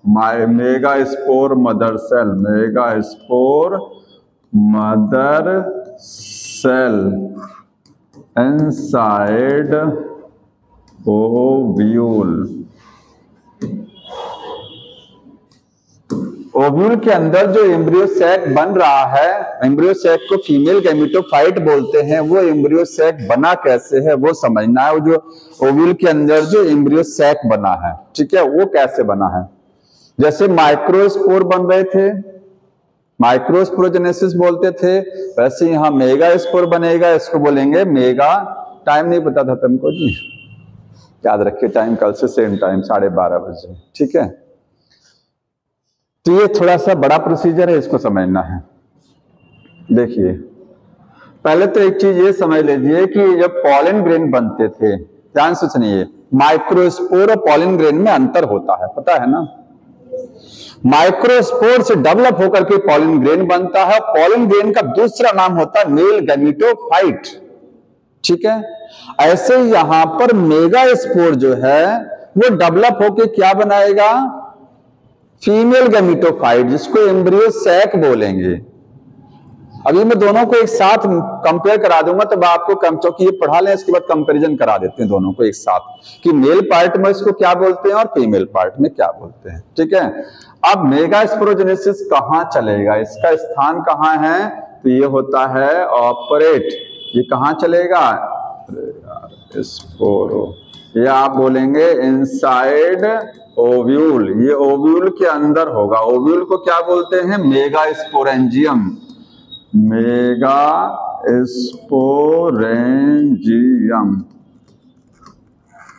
my megaspore mother cell, megaspore mother cell inside ovule. Ovule के अंदर जो एम्ब्रियो सैक बन रहा है, एम्ब्रियो सैक को फीमेल गैमेटोफाइट बोलते हैं, वो एम्ब्रियो सैक बना कैसे है वो समझना है। वो जो ओव्यूल के अंदर जो एम्ब्रियो सैक बना है, ठीक है, वो कैसे बना है। जैसे माइक्रोस्पोर बन रहे थे, माइक्रोस्पोरोजेनेसिस बोलते थे, वैसे यहाँ मेगास्पोर बनेगा, इसको बोलेंगे मेगा। टाइम नहीं पता था तुमको जी, याद रखिए टाइम, कल से सेम टाइम 12:30 बजे, ठीक है। तो ये थोड़ा सा बड़ा प्रोसीजर है, इसको समझना है। देखिए पहले तो एक चीज ये समझ लीजिए कि जब पॉलन ग्रेन बनते थे, ध्यान से सुनिए, माइक्रोस्पोर और पॉलन ग्रेन में अंतर होता है, पता है ना। माइक्रोस्पोर से डेवलप होकर के पॉलन ग्रेन बनता है, पॉलन ग्रेन का दूसरा नाम होता है मेल गैमेटोफाइट, ठीक है। ऐसे यहां पर मेगास्पोर जो है वो डेवलप होकर क्या बनाएगा, फीमेल गैमेटोफाइट, जिसको एम्ब्रियो सैक बोलेंगे। अभी मैं दोनों को एक साथ कंपेयर करा दूंगा, तब आपको क्योंकि ये पढ़ा लें, इसके बाद कंपैरिजन करा देते हैं दोनों को एक साथ कि मेल पार्ट में इसको क्या बोलते हैं और फीमेल पार्ट में क्या बोलते हैं, ठीक है। अब मेगास्पोरोजेनेसिस कहां चलेगा, इसका स्थान कहां है, तो ये होता है ऑपरेट, ये कहां चलेगा, स्पोरो, ये आप बोलेंगे इनसाइड ओव्यूल, ये ओव्यूल के अंदर होगा। ओव्यूल को क्या बोलते हैं, मेगास्पोरेंजियम, मेगास्पोरेंजियम,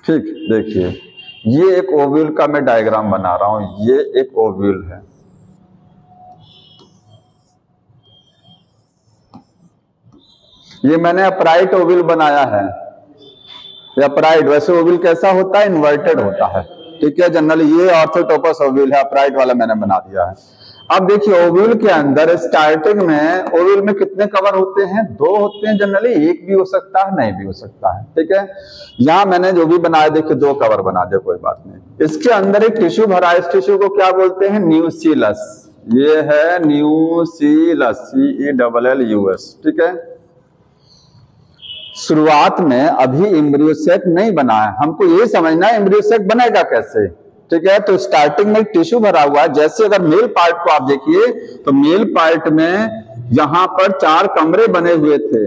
ठीक। देखिए ये एक ओव्यूल का मैं डायग्राम बना रहा हूं, ये एक ओव्यूल है, ये मैंने अपराइट ओव्यूल बनाया है, ये अपराइट। वैसे ओव्यूल कैसा होता है, इन्वर्टेड होता है, ठीक है। जनरली ये ऑर्थोटोपस ओव्यूल है, अपराइट वाला मैंने बना दिया है। अब देखिए ओव्यूल के अंदर स्टार्टिंग में ओव्यूल में कितने कवर होते हैं, 2 होते हैं जनरली, एक भी हो सकता है, नहीं भी हो सकता है, ठीक है। यहां मैंने जो भी बनाया देखिए 2 कवर बना दिया, कोई बात नहीं। इसके अंदर एक टिश्यू भरा है, इस टिश्यू को क्या बोलते हैं, न्यूसीलस, ये है न्यूसीलस, CELLUS, ठीक है। शुरुआत में अभी एम्ब्रियो सैक नहीं बना है, हमको ये समझना है एम्ब्रियो सैक बनेगा कैसे, ठीक है। तो स्टार्टिंग में टिश्यू भरा हुआ है, जैसे अगर मेल पार्ट को आप देखिए तो मेल पार्ट में यहां पर 4 कमरे बने हुए थे,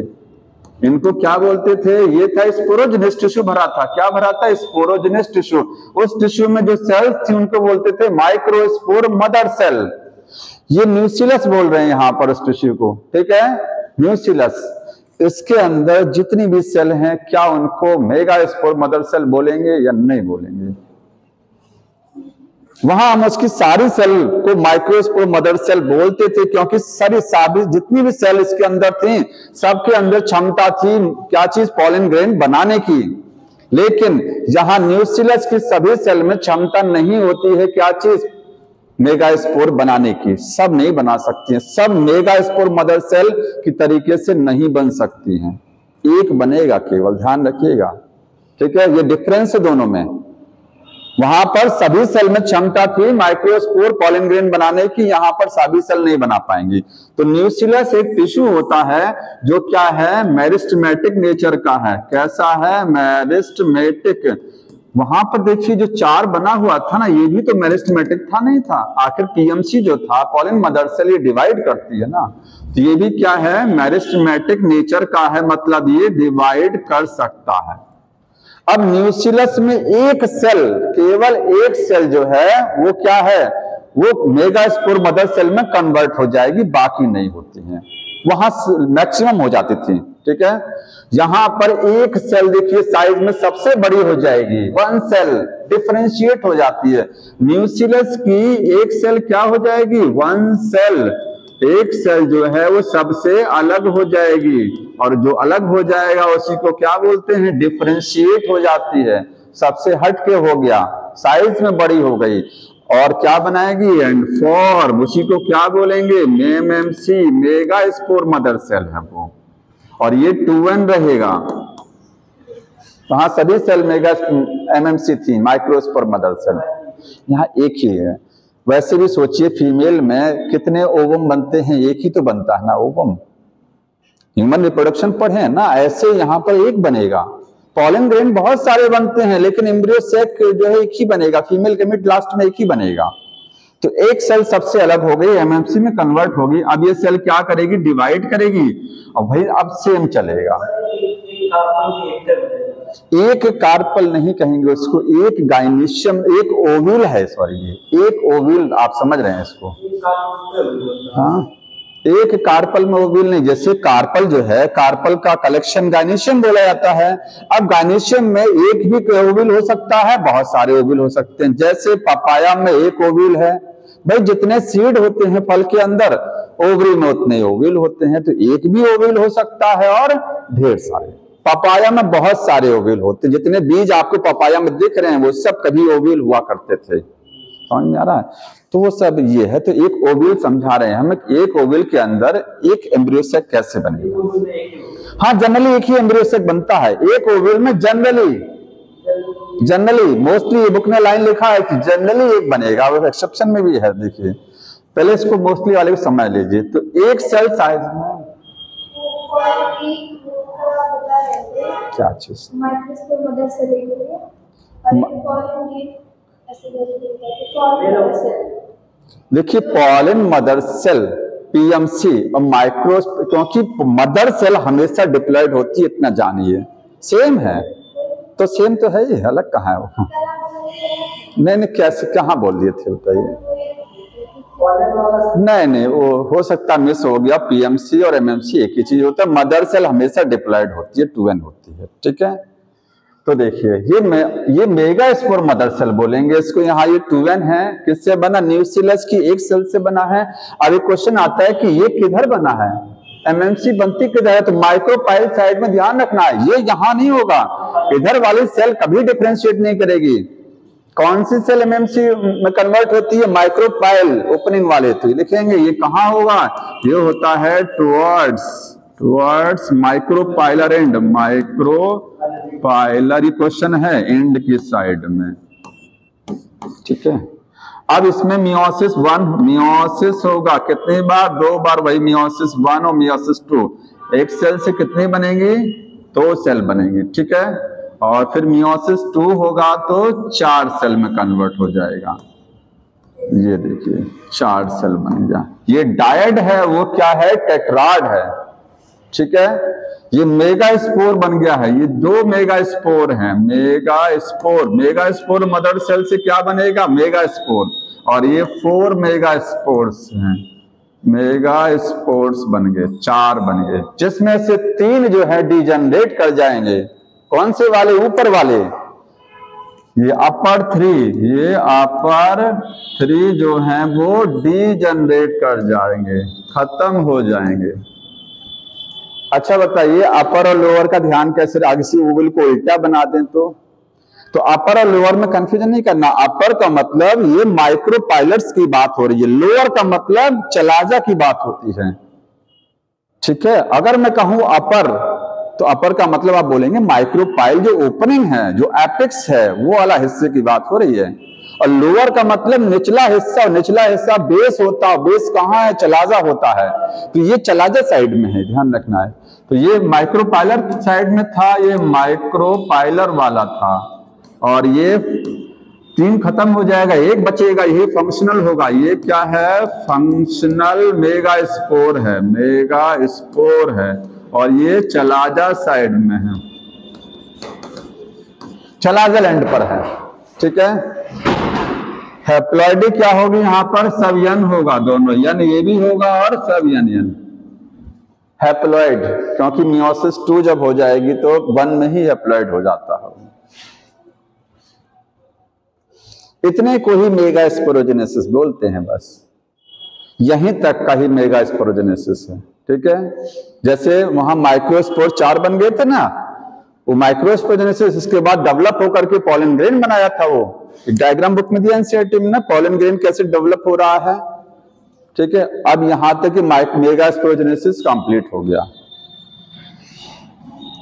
इनको क्या बोलते थे, ये था स्पोरोजेनस टिश्यू भरा था, क्या भरा था, स्पोरोजेनस टिश्यू। उस टिश्यू में जो सेल्स थी उनको बोलते थे माइक्रोस्पोर मदर सेल, ये न्यूसीलस बोल रहे हैं यहां पर उस टिश्यू को, ठीक है, न्यूसीलस। इसके अंदर जितनी भी सेल हैं, क्या उनको मेगास्पोर मदर सेल बोलेंगे या नहीं बोलेंगे। वहां हम उसकी सारी सेल को माइक्रोस्पोर मदर सेल बोलते थे, क्योंकि सारी जितनी भी सेल इसके अंदर थी, सबके अंदर क्षमता थी क्या चीज, पॉलन ग्रेन बनाने की। लेकिन यहां न्यूसीलस की सभी सेल में क्षमता नहीं होती है क्या चीज, मेगास्पोर बनाने की, सब नहीं बना सकती हैं, सब मेगास्पोर मदर सेल की तरीके से नहीं बन सकती हैं, एक बनेगा केवल, ध्यान रखिएगा, ठीक है। ये डिफरेंस है दोनों में। वहां पर सभी सेल में क्षमता थी माइक्रोस्पोर पॉलन ग्रेन बनाने की, यहां पर सभी सेल नहीं बना पाएंगी। तो न्यूसीलस एक टिश्यू होता है जो क्या है, मेरिस्टेमेटिक नेचर का है। कैसा है, मेरिस्टेमेटिक। वहां पर देखिए जो 4 बना हुआ था ना, ये भी तो मेरिस्टेमेटिक था, नहीं था। आखिर पीएमसी जो था, पॉलन मदर सेल, ये डिवाइड करती है ना, तो ये भी क्या है, मेरिस्टेमेटिक नेचर का है, मतलब ये डिवाइड कर सकता है। अब न्यूसीलस में एक सेल, केवल एक सेल जो है वो क्या है, वो मेगास्पोर मदर सेल में कन्वर्ट हो जाएगी, बाकी नहीं होती हैं, वहां मैक्सिमम हो जाती थी, ठीक है। यहां पर एक सेल देखिए साइज में सबसे बड़ी हो जाएगी, 1 सेल डिफरेंशिएट हो जाती है। न्यूसीलस की एक सेल क्या हो जाएगी, 1 सेल एक सेल जो है वो सबसे अलग हो जाएगी, और जो अलग हो जाएगा उसी को क्या बोलते हैं, डिफरेंशिएट हो जाती है, सबसे हट के हो गया, साइज में बड़ी हो गई, और क्या बनाएगी, एंड फॉर्म, उसी को क्या बोलेंगे, MMC, megaspore mother cell है वो, और ये 2n रहेगा। तो हाँ, सभी सेल मेगा एमएमसी थी, माइक्रोस्पोर मदर सेल, यहाँ एक ही है। वैसे भी सोचिए फीमेल में कितने ओवम बनते हैं, एक ही तो बनता है ना ओवम, ह्यूमन रिप्रोडक्शन पर है ना, ऐसे यहाँ पर एक बनेगा। पॉलन ग्रेन बहुत सारे बनते हैं लेकिन एम्ब्रियो सैक जो है एक ही बनेगा, फीमेल गैमेट लास्ट में एक ही बनेगा। तो एक सेल सबसे अलग हो गई, एमएमसी में कन्वर्ट होगी। अब ये सेल क्या करेगी, डिवाइड करेगी, और भाई अब सेम चलेगा। एक कार्पल नहीं कहेंगे उसको, एक गाइनिशियम, एक ओव्यूल है, सॉरी ये एक ओव्यूल, आप समझ रहे हैं इसको, हाँ, एक कार्पल में ओव्यूल नहीं। जैसे कार्पल जो है, कार्पल का कलेक्शन गाइनिशियम बोला जाता है। अब गाइनिशियम में एक भी ओव्यूल हो सकता है, बहुत सारे ओव्यूल हो सकते हैं। जैसे पपाया में एक ओव्यूल है, भाई जितने सीड होते हैं फल के अंदर, ओवरी में उतने ओव्यूल होते हैं, तो एक भी ओव्यूल हो सकता है और ढेर सारे। पपाया में बहुत सारे ओव्यूल होते हैं, जितने बीज आपको पपाया में दिख रहे हैं वो सब कभी ओव्यूल हुआ करते थे, समझ में आ रहा है? तो वो सब ये है। तो एक ओव्यूल समझा रहे हैं हम, एक ओव्यूल के अंदर एक एम्ब्रियो सैक कैसे बनेगा। हाँ, जनरली एक ही एम्ब्रियो सैक बनता है एक ओव्यूल में, जनरली मोस्टली ये बुक में लाइन लिखा है कि जनरली एक बनेगा, और एक्सेप्शन में भी है। देखिए पहले इसको मोस्टली वाले को समझ लीजिए। तो एक सेल साइज में क्या चीज, देखिए पॉलन मदर सेल पीएमसी और माइक्रो, क्योंकि मदर सेल हमेशा डिप्लॉयड होती है, इतना जानिए, सेम है तो सेम तो है ही, अलग कहाँ है वो। नहीं कैसे, कहाँ बोल दिए थे बताइए। नहीं वो हो सकता मिस हो गया, पीएमसी और एमएमसी एक ही चीज होता है, मदर सेल हमेशा डिप्लॉयड होती है, 2n होती है, ठीक है। तो देखिए ये मेगा स्पोर मदर सेल बोलेंगे इसको, यहाँ ये 2n है, किससे बना, न्यूक्लियस की एक सेल से बना है। अब एक क्वेश्चन आता है कि ये किधर बना है, एमएमसी बनती किधर है, तो माइक्रोपाइल साइड में ध्यान रखना है, ये यहाँ नहीं होगा, इधर वाली सेल कभी डिफरेंशिएट नहीं करेगी। कौन सी सेल एमएमसी में कन्वर्ट होती है, माइक्रोपाइल ओपनिंग वाले, तो लिखेंगे ये कहाँ होगा, ये होता है towards micropylar and, micropylar question है एंड की साइड में, ठीक है। अब इसमें मियोसिस 1 मियोसिस होगा कितनी बार, 2 बार, वही मियोसिस 1 और मियोसिस 2, एक सेल से कितनी बनेगी, 2 सेल बनेगी, ठीक है। और फिर मियोसिस 2 होगा तो 4 सेल में कन्वर्ट हो जाएगा, ये देखिए 4 सेल बन गया। ये डायड है, वो क्या है, टेट्राड है, ठीक है। ये मेगा स्पोर बन गया है, ये 2 मेगा स्पोर हैं, मेगा स्पोर मदर सेल से क्या बनेगा, मेगा स्पोर, और ये 4 मेगा स्पोर्स हैं, मेगा स्पोर्स बन गए, 4 बन गए, जिसमें से 3 जो है डीजनरेट कर जाएंगे। कौन से वाले, ऊपर वाले, ये अपर 3, ये अपर 3 जो हैं वो डीजनरेट कर जाएंगे, खत्म हो जाएंगे। अच्छा बताइए अपर और लोअर का ध्यान कैसे, आगे से ओवल को उल्टा बना दें तो अपर और लोअर में कंफ्यूजन नहीं करना। अपर का मतलब ये माइक्रोपाइलर्स की बात हो रही है, लोअर का मतलब चलाजा की बात होती है, ठीक है। अगर मैं कहूं अपर, तो अपर का मतलब आप बोलेंगे माइक्रोपाइल जो ओपनिंग है, जो एपेक्स है, वो वाला हिस्से की बात हो रही है। और लोअर का मतलब निचला हिस्सा, और निचला हिस्सा बेस होता है, बेस कहाँ है, चलाजा होता है, तो ये चलाजा साइड में है, ध्यान रखना है। तो ये माइक्रोपाइलर साइड में था, ये माइक्रोपाइलर वाला था, और ये 3 खत्म हो जाएगा, एक बचेगा, ये फंक्शनल होगा। ये क्या है, फंक्शनल मेगा स्पोर है, मेगा स्पोर है, और ये चलाजा साइड में है, चलाजा एंड पर है, ठीक है। हैप्लॉइडी क्या होगी, यहां पर सब यन होगा, दोनों यन, ये भी होगा और सब यन हैप्लॉइड, क्योंकि मियोसिस 2 जब हो जाएगी तो 1 में ही हैप्लॉइड हो जाता है। इतने को ही मेगा स्पोरोजेनेसिस बोलते हैं बस। यहीं तक का ही मेगा स्पोरोजेनेसिस है। ठीक है, जैसे वहां माइक्रोस्पोर 4 बन गए थे ना, वो माइक्रोस्पोरोजेनेसिस इसके बाद डेवलप होकर के पॉलन ग्रेन बनाया था। वो डायग्राम बुक में दिया एनसीईआरटी में ना, पॉलन ग्रेन कैसे डेवलप हो रहा है। ठीक है, अब यहां तक कि मेगा स्पोरोजेनेसिस कंप्लीट हो गया।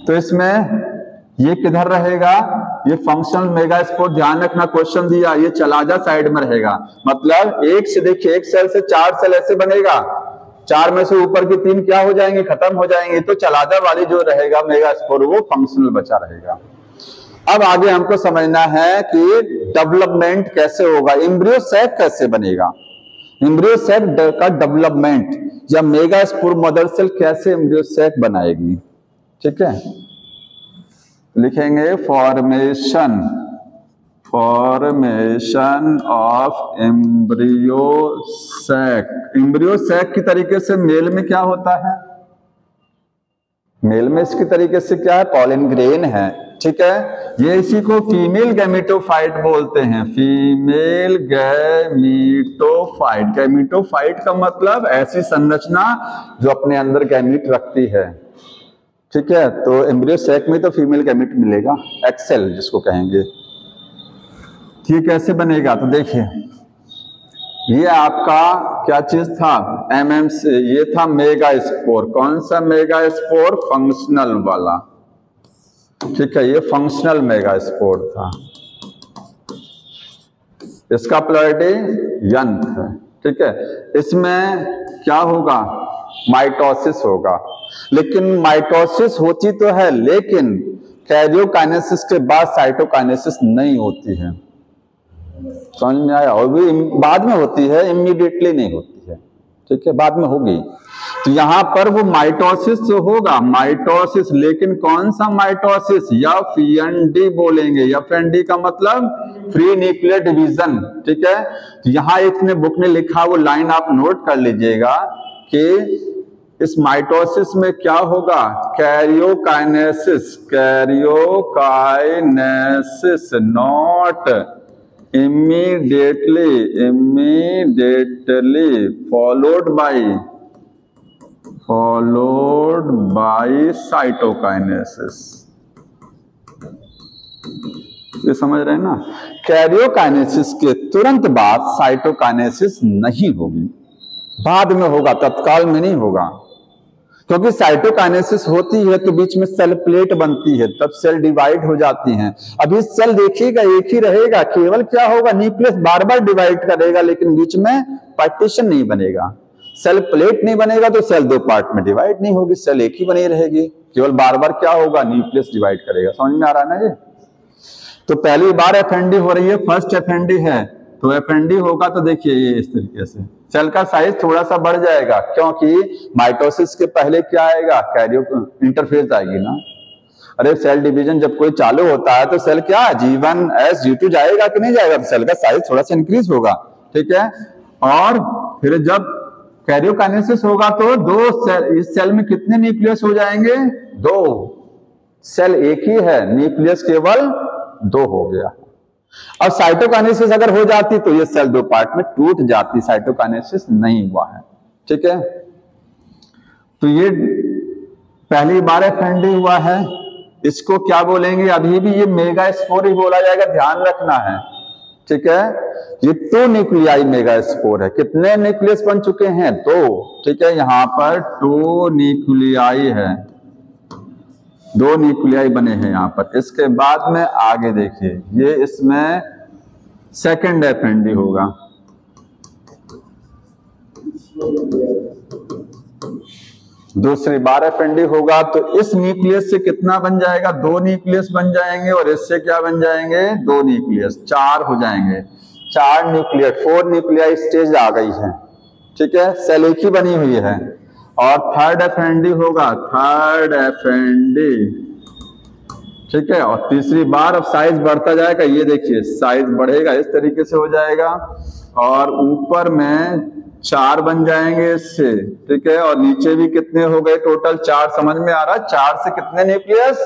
तो इसमें ये किधर रहेगा, ये फंक्शनल मेगा स्पोर, ध्यान रखना क्वेश्चन दिया, ये चलाजा साइड में रहेगा। मतलब एक से देखिए, एक सेल से 4 सेल ऐसे बनेगा, 4 में से ऊपर की 3 क्या हो जाएंगे, खत्म हो जाएंगे। तो चलाजा वाली जो रहेगा मेगा स्पोर वो फंक्शनल बचा रहेगा। अब आगे हमको समझना है कि डेवलपमेंट कैसे होगा, एम्ब्रियो सैक कैसे बनेगा, एम्ब्रियो सैक का डेवलपमेंट या मेगा स्पोर मदर सेल कैसे एम्ब्रियो सैक बनाएगी। ठीक है, लिखेंगे formation of embryo sac. Embryo sac की तरीके से मेल में क्या होता है, मेल में इसकी तरीके से क्या है, पॉलन ग्रेन है। ठीक है, ये इसी को फीमेल गैमेटोफाइट बोलते हैं, फीमेल गैमेटोफाइट। गैमेटोफाइट का मतलब ऐसी संरचना जो अपने अंदर गैमीट रखती है। ठीक है, तो एम्ब्रियो सैक में तो फीमेल गैमीट मिलेगा, एक्सेल जिसको कहेंगे। ये कैसे बनेगा, तो देखिए ये आपका क्या चीज था, एमएमसी, ये था मेगा स्पोर। कौन सा मेगा स्पोर, फंक्शनल वाला। ठीक है, ये फंक्शनल मेगा स्पोर था, इसका पोलैरिटी यंग है। ठीक है, इसमें क्या होगा, माइटोसिस होगा। लेकिन माइटोसिस होती तो है, लेकिन कैरियोकाइनेसिस के बाद साइटोकाइनेसिस नहीं होती है। समझ में आया, और भी बाद में होती है, इमीडिएटली नहीं होती है। ठीक है, बाद में होगी। तो यहां पर वो माइटोसिस तो होगा, माइटोसिस, लेकिन कौन सा माइटोसिस, एफएनडी बोलेंगे। एफएनडी का मतलब फ्री न्यूक्लियर डिवीजन। ठीक है, तो यहां एक ने बुक में लिखा, वो लाइन आप नोट कर लीजिएगा कि इस माइटोसिस में क्या होगा, karyokinesis, karyokinesis not immediately followed by cytokinesis। ये समझ रहे हैं ना, कैरियोकाइनेसिस के तुरंत बाद साइटोकाइनेसिस नहीं होगी, बाद में होगा, तत्काल में नहीं होगा। क्योंकि साइटोकाइनेसिस होती है तो बीच में सेल प्लेट बनती है, तब सेल डिवाइड हो जाती हैं। अभी सेल देखिएगा एक ही रहेगा, केवल क्या होगा, न्यूक्लियस बार बार डिवाइड करेगा, लेकिन बीच में पार्टीशन नहीं बनेगा। सेल प्लेट नहीं बनेगा तो सेल 2 पार्ट में डिवाइड नहीं होगी, सेल एक ही बनी रहेगी, केवल बार बार क्या होगा, न्यूक्लियस डिवाइड करेगा। समझ में आ रहा है ना ये। तो पहली बार एफएनडी हो रही है, फर्स्ट एफएनडी है, तो एफएनडी होगा तो देखिए ये इस तरीके से सेल का साइज थोड़ा सा बढ़ जाएगा, क्योंकि माइटोसिस के पहले क्या आएगा, कैरियो इंटरफेस आएगी ना। अरे सेल डिवीजन जब कोई चालू होता है तो सेल क्या G1 S G2 जाएगा कि नहीं जाएगा, तो सेल का साइज थोड़ा सा इंक्रीज होगा। ठीक है, और फिर जब कैरियोकाइनेसिस होगा तो 2 सेल, इस सेल में कितने न्यूक्लियस हो जाएंगे, 2। सेल एक ही है, न्यूक्लियस केवल 2 हो गया। अब साइटोकाइनेसिस अगर हो जाती तो ये सेल 2 पार्ट में टूट जाती, साइटोकाइनेसिस नहीं हुआ है। ठीक है, तो ये पहली बार एफएनडी हुआ है, इसको क्या बोलेंगे, अभी भी ये मेगा स्पोर ही बोला जाएगा, ध्यान रखना है। ठीक है, ये 2 न्यूक्लियाई मेगा स्पोर है। कितने न्यूक्लियस बन चुके हैं, 2। ठीक है, यहां पर 2 न्यूक्लियाई है, 2 न्यूक्लियाई बने हैं यहां पर। इसके बाद में आगे देखिए, ये इसमें सेकंड एफएनडी होगा। दूसरी बार एफएनडी होगा तो इस न्यूक्लियस से कितना बन जाएगा, 2 न्यूक्लियस बन जाएंगे, और इससे क्या बन जाएंगे, 2 न्यूक्लियस, 4 हो जाएंगे। 4 न्यूक्लियस, 4 न्यूक्लियाई स्टेज आ गई है। ठीक है, सेल एक ही बनी हुई है। और थर्ड एफएनडी होगा, थर्ड एफएनडी। ठीक है, और तीसरी बार अब साइज बढ़ता जाएगा, ये देखिए साइज बढ़ेगा, इस तरीके से हो जाएगा, और ऊपर में 4 बन जाएंगे इससे। ठीक है, और नीचे भी कितने हो गए टोटल, 4। समझ में आ रहा है, 4 से कितने न्यूक्लियस,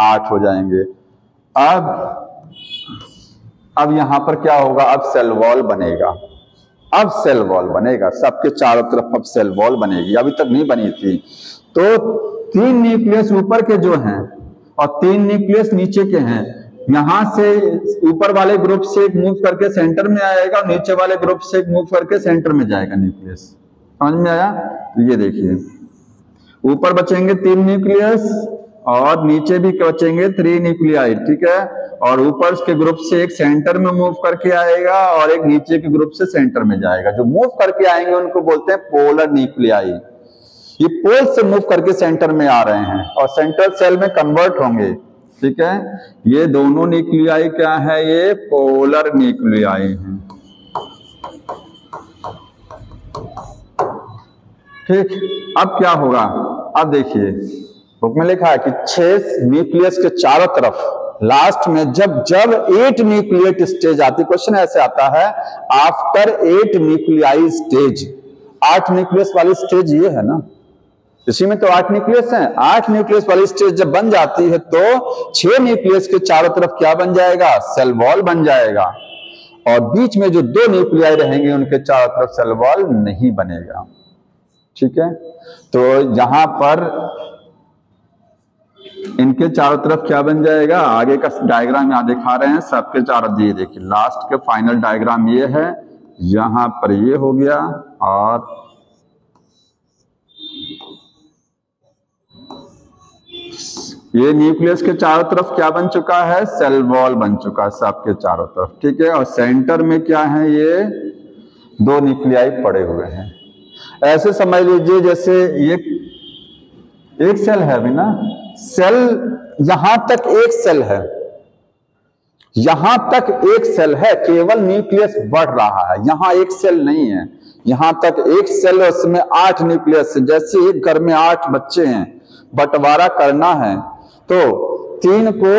8 हो जाएंगे। अब यहां पर क्या होगा, अब सेल वॉल बनेगा। अब सेल वॉल बनेगा, सबके चारों तरफ अब सेल वॉल बनेगी, अभी तक नहीं बनी थी। तो 3 न्यूक्लियस ऊपर के जो हैं और 3 न्यूक्लियस नीचे के हैं, यहां से ऊपर वाले ग्रुप से एक मूव करके सेंटर में आएगा और नीचे वाले ग्रुप से एक मूव करके सेंटर में जाएगा न्यूक्लियस। समझ में आया? ये देखिए, ऊपर बचेंगे 3 न्यूक्लियस और नीचे भी बचेंगे 3 न्यूक्लियाई, ठीक है। और ऊपर के ग्रुप से एक सेंटर में मूव करके आएगा और एक नीचे के ग्रुप से सेंटर में जाएगा। जो मूव करके आएंगे उनको बोलते हैं पोलर न्यूक्लियाई। ये पोल से मूव करके सेंटर में आ रहे हैं और सेंट्रल सेल में कन्वर्ट होंगे, ठीक है। ये दोनों न्यूक्लियाई क्या है? ये पोलर न्यूक्लियाई हैं, ठीक। अब क्या होगा? अब देखिए, बुक में लिखा है कि 6 न्यूक्लियस के चारों तरफ लास्ट में जब 8 न्यूक्लिएट स्टेज आती, क्वेश्चन ऐसे आता है आफ्टर 8 न्यूक्लियाई स्टेज। 8 न्यूक्लियस वाली स्टेज ये है ना, इसी में तो 8 न्यूक्लियस हैं। 8 न्यूक्लियस वाली स्टेज जब बन जाती है तो 6 न्यूक्लियस के चारों तरफ क्या बन जाएगा? सेल वॉल बन जाएगा। और बीच में जो 2 न्यूक्लियाई रहेंगे उनके चारों तरफ सेल वॉल नहीं बनेगा, ठीक है। तो यहां पर इनके चारों तरफ क्या बन जाएगा? आगे का डायग्राम यहां दिखा रहे हैं, सबके चारों दिए, देखिए लास्ट के फाइनल डायग्राम ये है। यहां पर ये हो गया और ये न्यूक्लियस के चारों तरफ क्या बन चुका है? सेल वॉल बन चुका है सबके चारों तरफ, ठीक है। और सेंटर में क्या है? ये 2 न्यूक्लियाई पड़े हुए हैं। ऐसे समझ लीजिए जैसे ये एक सेल है अभी ना, सेल यहां तक एक सेल है, यहां तक एक सेल है, केवल न्यूक्लियस बढ़ रहा है। यहां एक सेल नहीं है, यहां तक एक सेल है, उसमें 8 न्यूक्लियस है। जैसे एक घर में 8 बच्चे हैं, बंटवारा करना है तो 3 को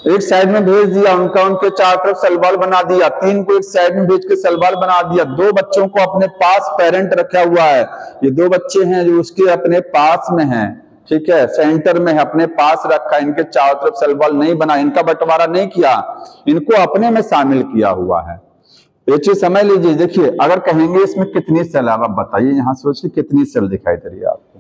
एक साइड में भेज दिया, उनके चारों तरफ सेल वॉल बना दिया। 3 को एक साइड में भेज के सेल वॉल बना दिया। 2 बच्चों को अपने पास पेरेंट रखा हुआ है, ये 2 बच्चे हैं जो उसके अपने पास में हैं, ठीक है, सेंटर में है, अपने पास रखा, इनके चारों तरफ सेल वॉल नहीं बना, इनका बंटवारा नहीं किया, इनको अपने में शामिल किया हुआ है। ये चीज समझ लीजिए। देखिए, अगर कहेंगे इसमें कितनी सेल है, आप बताइए, यहां सोच के कितनी सेल दिखाई दे रही है आपको?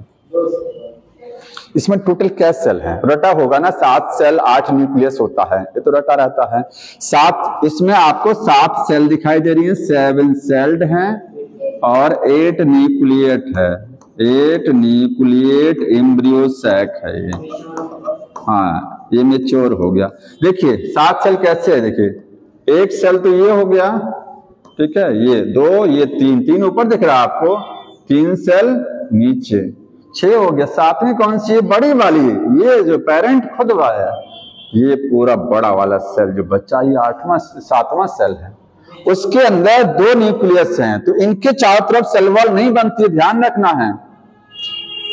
इसमें टोटल क्या सेल है? रटा होगा ना, 7 सेल, 8 न्यूक्लियस होता है, ये तो रटा रहता है। 7, इसमें आपको 7 सेल दिखाई दे रही है, 7 सेल्ड हैं और 8 न्यूक्लिएट है, 8 न्यूक्लिएट एम्ब्रियो सैक है ये। हाँ, ये मैच्योर हो गया। देखिए 7 सेल कैसे है? देखिए, एक सेल तो ये हो गया, ठीक है, ये 2, ये 3 ऊपर दिख रहा है आपको, 3 सेल नीचे, 6 हो गया। 7वीं कौन सी है? बड़ी वाली, ये जो पेरेंट खुद है, ये पूरा बड़ा वाला सेल जो बच्चा, ये 7वां सेल है। उसके अंदर 2 न्यूक्लियस हैं, तो इनके चारों तरफ सेल वॉल नहीं बनती, ध्यान रखना है,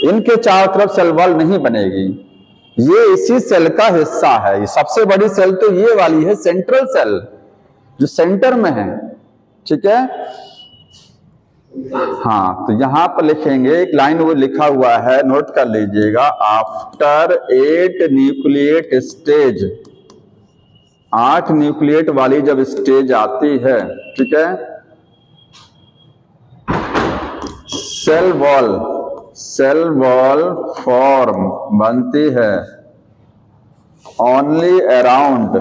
इनके चारों तरफ सेल वॉल नहीं बनेगी। ये इसी सेल का हिस्सा है। ये सबसे बड़ी सेल तो ये वाली है, सेंट्रल सेल जो सेंटर में है, ठीक है। हाँ, तो यहां पर लिखेंगे, एक लाइन वो लिखा हुआ है, नोट कर लीजिएगा, आफ्टर 8 न्यूक्लिएट स्टेज, 8 न्यूक्लिएट वाली जब स्टेज आती है, ठीक है, सेल वॉल फॉर्म बनती है only around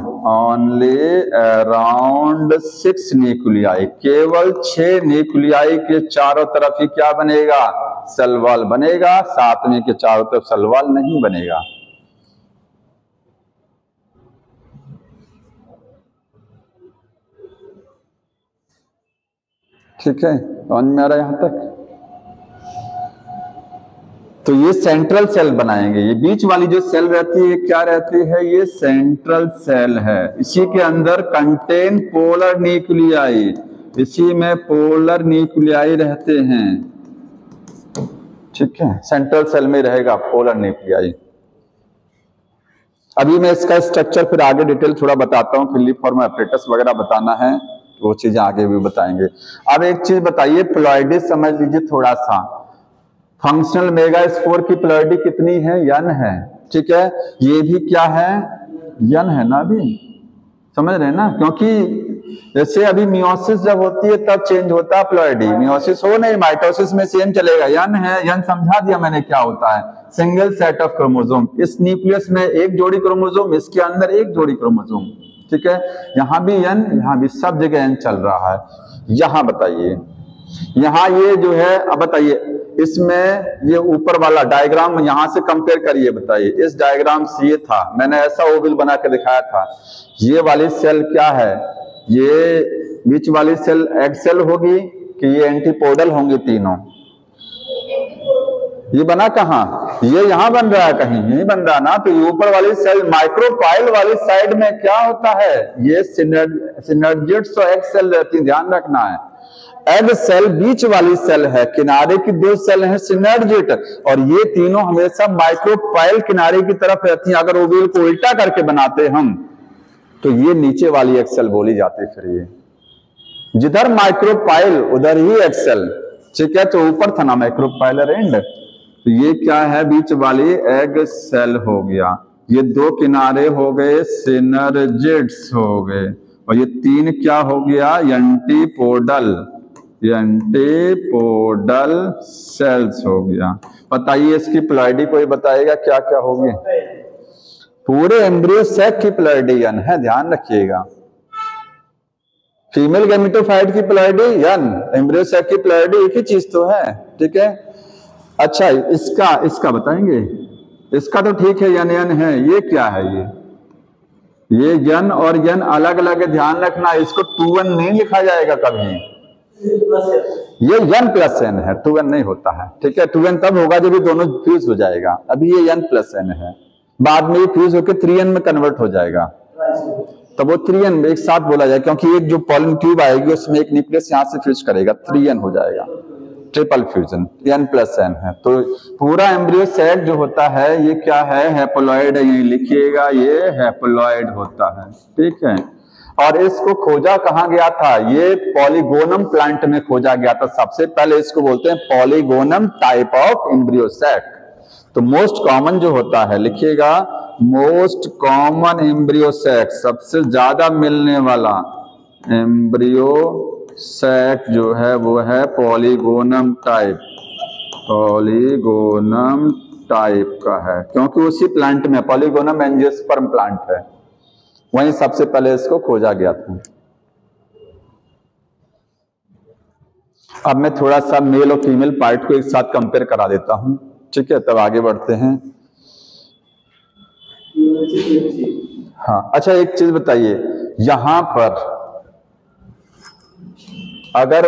6 न्यूक्लियाई, केवल 6 न्यूक्लियाई के चारों तरफ ही क्या बनेगा? सेल वॉल बनेगा। 7वें के चारों तरफ सेल वॉल नहीं बनेगा। ठीक है, समझ में आ रहा है यहां तक? तो ये सेंट्रल सेल बनाएंगे। ये बीच वाली जो सेल रहती है क्या रहती है? ये सेंट्रल सेल है। इसी के अंदर कंटेन पोलर न्यूक्लियाई, इसी में पोलर न्यूक्लियाई रहते हैं, ठीक है, सेंट्रल सेल में रहेगा पोलर न्यूक्लियाई। अभी मैं इसका स्ट्रक्चर फिर आगे डिटेल थोड़ा बताता हूँ, फिलिफॉर्म एपरेटस वगैरह बताना है, वो चीजें आगे भी बताएंगे। अब एक चीज बताइए, प्लॉइडी समझ लीजिए थोड़ा सा। फंक्शनल मेगास्पोर की प्लॉइडी कितनी है? n है, ठीक है। ये भी क्या है? n है ना, अभी समझ रहे हैं ना, क्योंकि जैसे अभी मियोसिस जब होती है तब चेंज होता है प्लॉइडी, मियोसिस हो नहीं, माइटोसिस में सेम चलेगा। यन है, यन समझा दिया मैंने क्या होता है, सिंगल सेट ऑफ क्रोमोसोम। इस न्यूक्लियस में एक जोड़ी क्रोमोसोम, इसके अंदर एक जोड़ी क्रोमोसोम, ठीक है। यहाँ भी यन, यहाँ भी, सब जगह यन चल रहा है। यहाँ बताइए, यहाँ ये जो है, अब बताइए इसमें ये ऊपर वाला डायग्राम यहां से कंपेयर करिए, बताइए इस डायग्राम से ये था, मैंने ऐसा ओवल बना के दिखाया था। ये वाली सेल क्या है, ये बीच वाली सेल एग सेल होगी कि ये एंटीपोडल होंगी तीनों? ये बना कहाँ, ये यहाँ बन रहा है, कहीं नहीं बन रहा ना। तो ये ऊपर वाली सेल माइक्रोपाइल वाली साइड में क्या होता है, ये सिनर्जिड्स और एग सेल रहती है, ध्यान रखना है। एग सेल बीच वाली सेल है, किनारे की दो सेल है सिनर्जिड, और ये तीनों हमेशा माइक्रोपाइल किनारे की तरफ रहती हैं। अगर ओवल को उल्टा करके बनाते हम तो ये नीचे वाली एग सेल बोली जाती है। फिर ये जिधर माइक्रोपाइल उधर ही एग सेल, ठीक है। तो ऊपर था ना माइक्रोपाइलर एंड, तो ये क्या है, बीच वाली एग सेल हो गया। ये दो किनारे हो गए सिनर्जिड्स हो गए, और ये तीन क्या हो गया, एंटीपोडल, एंटीपोडल सेल्स हो गया। बताइए इसकी प्लॉइडी कोई बताएगा क्या क्या होगी? पूरे एम्ब्रियो सैक की प्लॉइडी यन है, ध्यान रखिएगा। फीमेल गैमेटोफाइट की प्लॉइडी यन, एम्ब्रियो सैक की प्लॉइडी एक ही चीज तो है, ठीक है। अच्छा इसका बताएंगे, इसका तो ठीक है यन यन है, ये क्या है, ये यन और यन अलग अलग है, ध्यान रखना। इसको 2n नहीं लिखा जाएगा कभी, ये यन प्लस एन है, 2n नहीं होता है, ठीक है। 2n तब होगा जब ये दोनों फ्यूज हो जाएगा, अभी ये n प्लस एन है, बाद में ये फ्यूज होकर 3n में कन्वर्ट हो जाएगा, तब वो 3n में एक साथ बोला जाएगा, क्योंकि एक जो पॉलन ट्यूब आएगी उसमें एक न्यूक्लियस यहां से फ्यूज करेगा, 3n हो जाएगा, triple fusion, n plus n है। तो पूरा एम्ब्रियो सैक जो होता है ये क्या है, हैप्लॉइड है, यही लिखिएगा, ये हैप्लॉइड होता है, ठीक है। और इसको खोजा कहाँ गया था, ये पॉलीगोनम प्लांट में खोजा गया था सबसे पहले। इसको बोलते हैं polygonum type of embryo sac. तो मोस्ट कॉमन जो होता है, लिखिएगा, मोस्ट कॉमन एम्ब्रियो सैक, सबसे ज्यादा मिलने वाला एम्ब्रियो सैक जो है वो है पॉलीगोनम टाइप, पॉलीगोनम टाइप का है, क्योंकि उसी प्लांट में पॉलीगोनम एंजियोस्पर्म प्लांट है, वहीं सबसे पहले इसको खोजा गया था। अब मैं थोड़ा सा मेल और फीमेल पार्ट को एक साथ कंपेयर करा देता हूं, ठीक है, तब आगे बढ़ते हैं। हाँ अच्छा, एक चीज बताइए, यहां पर अगर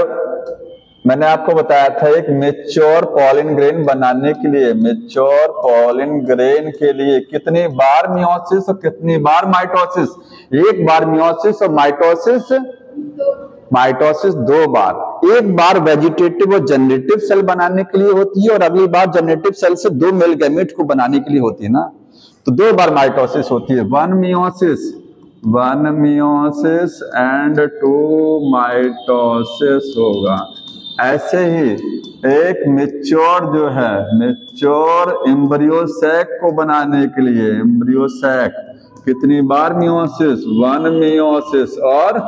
मैंने आपको बताया था एक मेच्योर पॉलिन ग्रेन बनाने के लिए, मेच्योर पॉलिन ग्रेन के लिए कितनी बार मियोसिस और कितनी बार माइटोसिस? एक बार मियोसिस और माइटोसिस 2 बार। एक बार वेजिटेटिव और जनरेटिव सेल बनाने के लिए होती है, और अगली बार जनरेटिव सेल से 2 मेल गैमेट को बनाने के लिए होती है ना, तो 2 बार माइटोसिस होती है, 1 मियोसिस एंड 2 माइटोसिस होगा। ऐसे ही एक मैच्योर जो है, मैच्योर एम्ब्रियो सैक को बनाने के लिए, एम्ब्रियो सैक कितनी बार मियोसिस? 1 मियोसिस और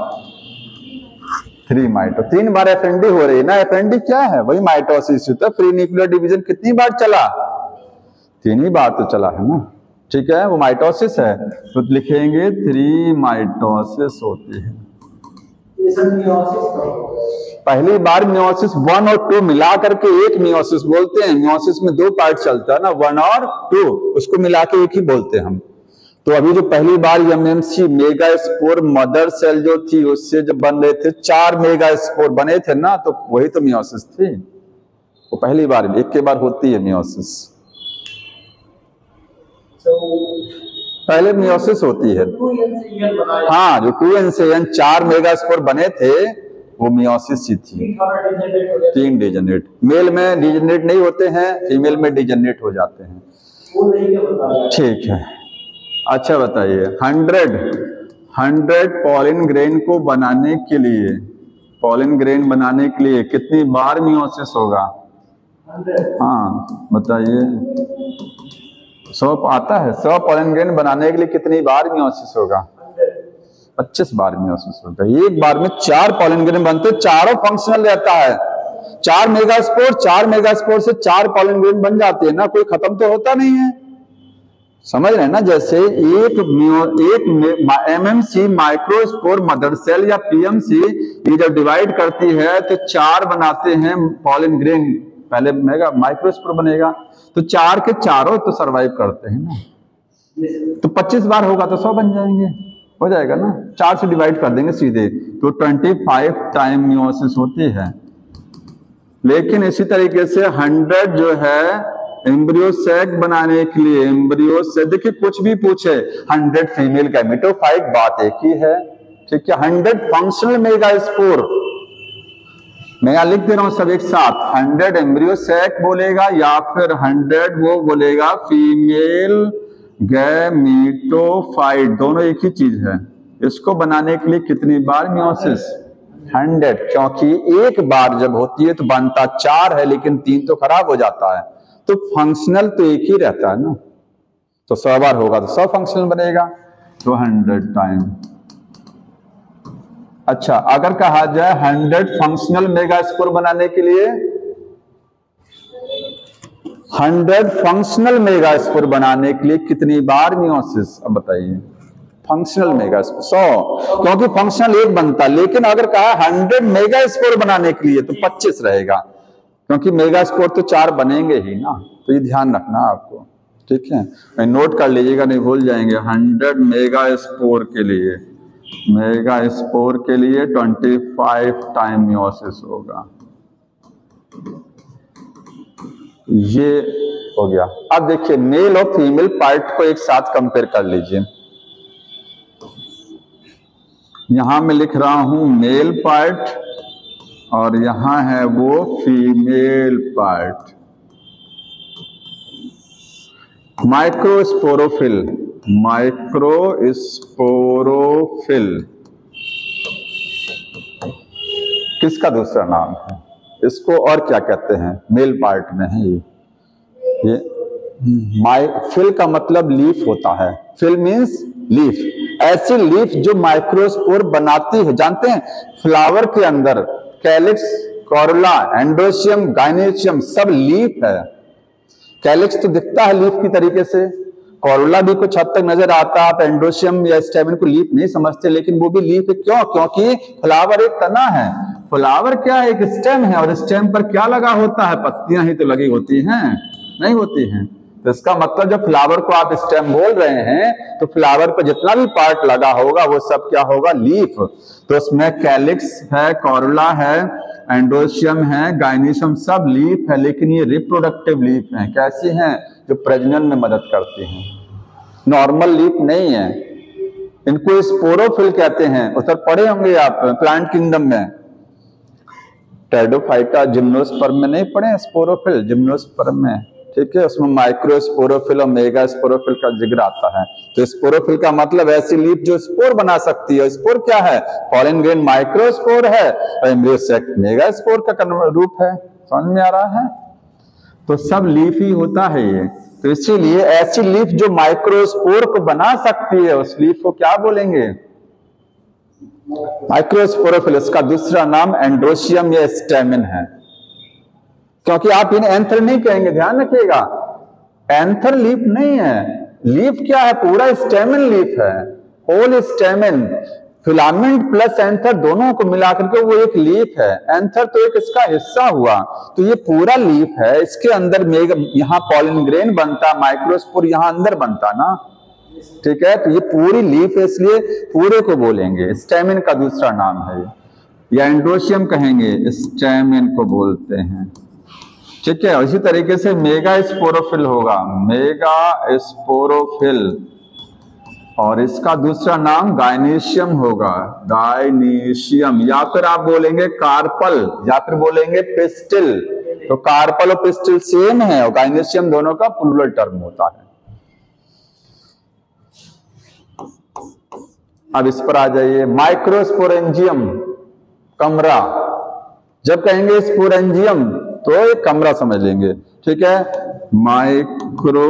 3 माइटो, 3 बार एफएनडी हो रही है ना। एफएनडी क्या है? वही माइटोसिस होता है। फ्री न्यूक्लियर डिवीजन कितनी बार चला? 3 ही बार तो चला है ना, ठीक है, वो माइटोसिस है, तो लिखेंगे 3 माइटोसिस होती है। पहली बार मियोसिस 1 और 2 मिला करके एक मियोसिस बोलते हैं। मियोसिस में 2 पार्ट चलता है ना, 1 और 2, उसको मिला के एक ही बोलते हैं हम। तो अभी जो पहली बार एमएमसी मेगास्पोर मदर सेल जो थी, उससे जब बन रहे थे 4 मेगास्पोर बने थे ना, तो वही तो मियोसिस थी। वो पहली बार, एक के बार होती है मियोसिस, पहले मियोसिस होती है। हाँ, जो 2n से n 4 मेगास्पोर बने थे वो मियोसिस ही थी। 3 डिजेनरेट, मेल में डिजेनरेट नहीं होते हैं, फीमेल में डिजेनरेट हो जाते हैं, ठीक है। अच्छा बताइए, 100 पॉलिन ग्रेन को बनाने के लिए, पॉलिन ग्रेन बनाने के लिए कितनी बार मियोसिस होगा? हाँ बताइए, 100 आता है, 100 पॉलिन ग्रेन बनाने के लिए कितनी बार मियोसिस होगा? 25 बार मियोसिस होता है। एक बार में 4 पॉलन ग्रेन बनते, चारों फंक्शनल रहता है। 4 मेगास्पोर से 4 पॉलन ग्रेन बन जाते हैं ना, कोई खत्म तो होता नहीं है। समझ रहे हैं ना, जैसे एक एमएमसी माइक्रोस्पोर मदर सेल या पीएमसी ये जब डिवाइड करती है तो 4 बनाते हैं पॉलन ग्रेन, पहले मेगा माइक्रोस्पोर बनेगा तो 4 के चारों तो सरवाइव करते हैं ना। तो 25 बार होगा तो 100 बन जाएंगे, हो जाएगा ना। 4 से डिवाइड कर देंगे सीधे, तो 25 टाइम मियोसिस होती है। लेकिन इसी तरीके से 100 जो है एम्ब्रियो सैक बनाने के लिए, एम्ब्रियो से देखिए कुछ भी पूछे, 100 फीमेल गैमेटोफाइट, बात एक ही है, ठीक है। 100 फंक्शनल मेगास्पोर, मैं यहां लिख दे रहा हूं सब एक साथ, 100 एम्ब्रियो सैक बोलेगा या फिर 100 वो बोलेगा फीमेल गैमेटोफाइट, दोनों एक ही चीज है। इसको बनाने के लिए कितनी बार मियोसिस? 100, क्योंकि एक बार जब होती है तो बनता 4 है, लेकिन 3 तो खराब हो जाता है, तो फंक्शनल तो एक ही रहता है ना। तो 100 बार होगा तो 100 फंक्शनल बनेगा, तो 100 टाइम। अच्छा, अगर कहा जाए 100 फंक्शनल मेगास्पोर बनाने के लिए, 100 फंक्शनल मेगास्पोर बनाने के लिए कितनी बार मियोसिस? अब बताइए। फंक्शनल मेगास्पोर 100, क्योंकि फंक्शनल एक बनता, लेकिन अगर कहा 100 मेगास्पोर बनाने के लिए तो 25 रहेगा, क्योंकि मेगास्पोर तो 4 बनेंगे ही ना। तो ये ध्यान रखना आपको, ठीक है। मैं नोट कर लीजिएगा, नहीं भूल जाएंगे। 100 मेगास्पोर के लिए, मेगास्पोर के लिए 25 टाइम मियोसिस होगा। ये हो गया। अब देखिए मेल और फीमेल पार्ट को एक साथ कंपेयर कर लीजिए। यहां मैं लिख रहा हूं मेल पार्ट और यहां है वो फीमेल पार्ट। माइक्रोस्पोरोफिल, माइक्रोस्पोरोफिल किसका दूसरा नाम है? इसको और क्या कहते हैं? मेल पार्ट में है ये फिल का मतलब लीफ होता है। फिल मीन्स लीफ, ऐसी लीफ जो माइक्रोस्पोर बनाती है। जानते हैं फ्लावर के अंदर कैलिक्स, कोरोला, एंड्रोशियम, गाइनेशियम सब लीफ है। कैलिक्स तो दिखता है लीफ की तरीके से, कोरोला भी कुछ हद तक नजर आता है, आप एंड्रोशियम या स्टेमन को लीफ नहीं समझते, लेकिन वो भी लीफ है। क्यों? क्योंकि फ्लावर एक तना है। फ्लावर क्या है? एक स्टेम है, और स्टेम पर क्या लगा होता है? पत्तियां ही तो लगी होती हैं, नहीं होती हैं। तो इसका मतलब जब फ्लावर को आप स्टेम बोल रहे हैं तो फ्लावर पर जितना भी पार्ट लगा होगा वो सब क्या होगा? लीफ। तो उसमें कैलिक्स है, कोरोला है, एंड्रोशियम है, गाइनेशियम सब लीफ है, लेकिन ये रिप्रोडक्टिव लीफ हैं। कैसी हैं? जो प्रजनन में मदद करती हैं, नॉर्मल लीफ नहीं है। इनको स्पोरोफिल कहते हैं। उस पर पढ़े होंगे आप प्लांट किंगडम में, टेरिडोफाइटा, जिम्नोस्पर्म में नहीं पढ़े स्पोरोफिल? जिम्नोस्पर्म में, ठीक है, उसमें माइक्रोस्पोरोफिल और मेगास्पोरोफिल का जिक्र आता है। तो स्पोरोफिल का मतलब ऐसी लीफ जो स्पोर बना सकती है। स्पोर क्या है? पॉलन ग्रेन माइक्रोस्पोर है और एम्ब्रियो सैक मेगास्पोर का रूप है। समझ में आ रहा है? तो सब लीफ ही होता है ये। तो इसीलिए ऐसी लीफ जो माइक्रोस्पोर को बना सकती है उस लीफ को क्या बोलेंगे? माइक्रोस्पोरोफिल। इसका दूसरा नाम एंड्रोशियम या स्टेमिन है। क्योंकि आप इन्हें एंथर नहीं कहेंगे, ध्यान रखिएगा, एंथर लीफ नहीं है। लीफ क्या है? पूरा स्टेमिन लीफ है, whole stamen. Filament plus anther दोनों को मिलाकर के वो एक लीफ है। एंथर तो एक इसका हिस्सा हुआ, तो ये पूरा लीफ है। इसके अंदर यहाँ पॉलन ग्रेन बनता, माइक्रोस्पोर यहाँ अंदर बनता ना, ठीक है। तो ये पूरी लीफ है, इसलिए पूरे को बोलेंगे। स्टेमिन का दूसरा नाम है, या एंड्रोशियम कहेंगे, स्टेमिन को बोलते हैं, ठीक है। इसी तरीके से मेगा स्पोरोफिल होगा, मेगा स्पोरोफिल, और इसका दूसरा नाम गाइनेशियम होगा, गाइनेशियम, या फिर आप बोलेंगे कार्पल, या फिर बोलेंगे पिस्टिल। तो कार्पल और पिस्टिल सेम है, और गाइनेशियम दोनों का प्लूरल टर्म होता है। अब इस पर आ जाइए, माइक्रोस्पोरेंजियम, कमरा। जब कहेंगे स्पोरेंजियम तो एक कमरा समझ लेंगे, ठीक है। माइक्रोस्पोरेंजियम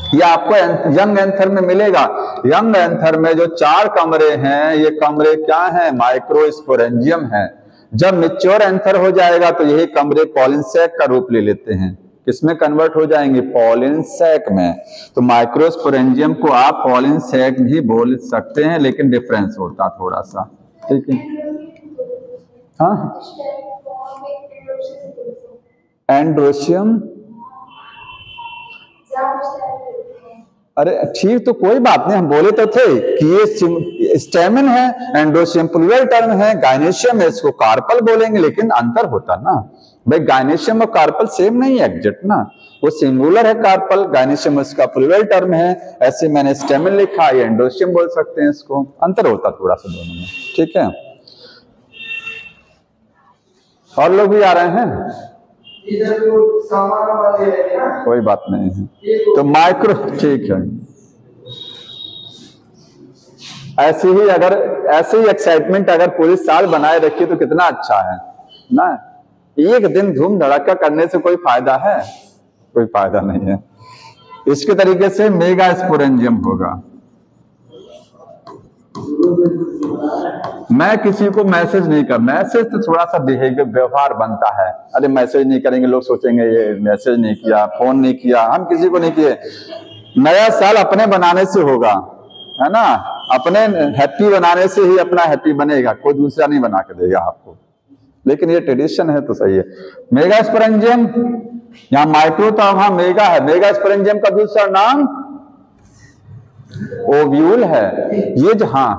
ये आपको यंग एंथर में मिलेगा। यंग एंथर में जो 4 कमरे हैं, ये कमरे क्या हैं? माइक्रोस्पोरेंजियम है। जब मैच्योर एंथर हो जाएगा तो यही कमरे पॉलिन सैक का रूप ले लेते हैं। किसमें कन्वर्ट हो जाएंगे? पॉलिन सैक में। तो माइक्रोस्पोरेंजियम को आप पॉलिन सैक भी बोल सकते हैं, लेकिन डिफरेंस होता थोड़ा सा, ठीक है। हाँ, एंड्रोशियम, अरे ठीक, तो कोई बात नहीं, हम बोले तो थे कि ये स्टेमन है, एंड्रोशियम प्लूरल टर्म है, गायनेशियम है, इसको कार्पल बोलेंगे, लेकिन अंतर होता ना भाई, गायनेशियम और कार्पल सेम नहीं है एग्जैक्ट ना, वो सिंगुलर है कार्पल, गायनेशियम उसका प्लूरल टर्म है, ऐसे मैंने स्टेमन लिखा, ये एंड्रोशियम बोल सकते हैं इसको, अंतर होता थोड़ा सा दोनों में, ठीक है। और लोग भी आ रहे हैं? कोई बात नहीं है, तो माइक्रो, ठीक है। ऐसे ही एक्साइटमेंट अगर पूरे साल बनाए रखिए तो कितना अच्छा है ना। एक दिन धूम धड़ाका करने से कोई फायदा है? कोई फायदा नहीं है। इसके तरीके से मेगा स्पोरेंजियम होगा। मैं किसी को मैसेज नहीं कर, मैसेज तो थोड़ा सा बिहेवियर, व्यवहार बनता है। अरे मैसेज नहीं करेंगे, लोग सोचेंगे ये मैसेज नहीं किया, फोन नहीं किया, हम किसी को नहीं किए। नया साल अपने बनाने से होगा, है ना, अपने हैप्पी बनाने से ही अपना हैप्पी बनेगा, कोई दूसरा नहीं बना के देगा आपको। लेकिन ये ट्रेडिशन है तो सही है। मेगा स्पोरेंजियम, यहाँ माइक्रो था, वहां मेगा है। मेगा स्पोरेंजियम का दूसरा नाम ओव्यूल है। ये जहां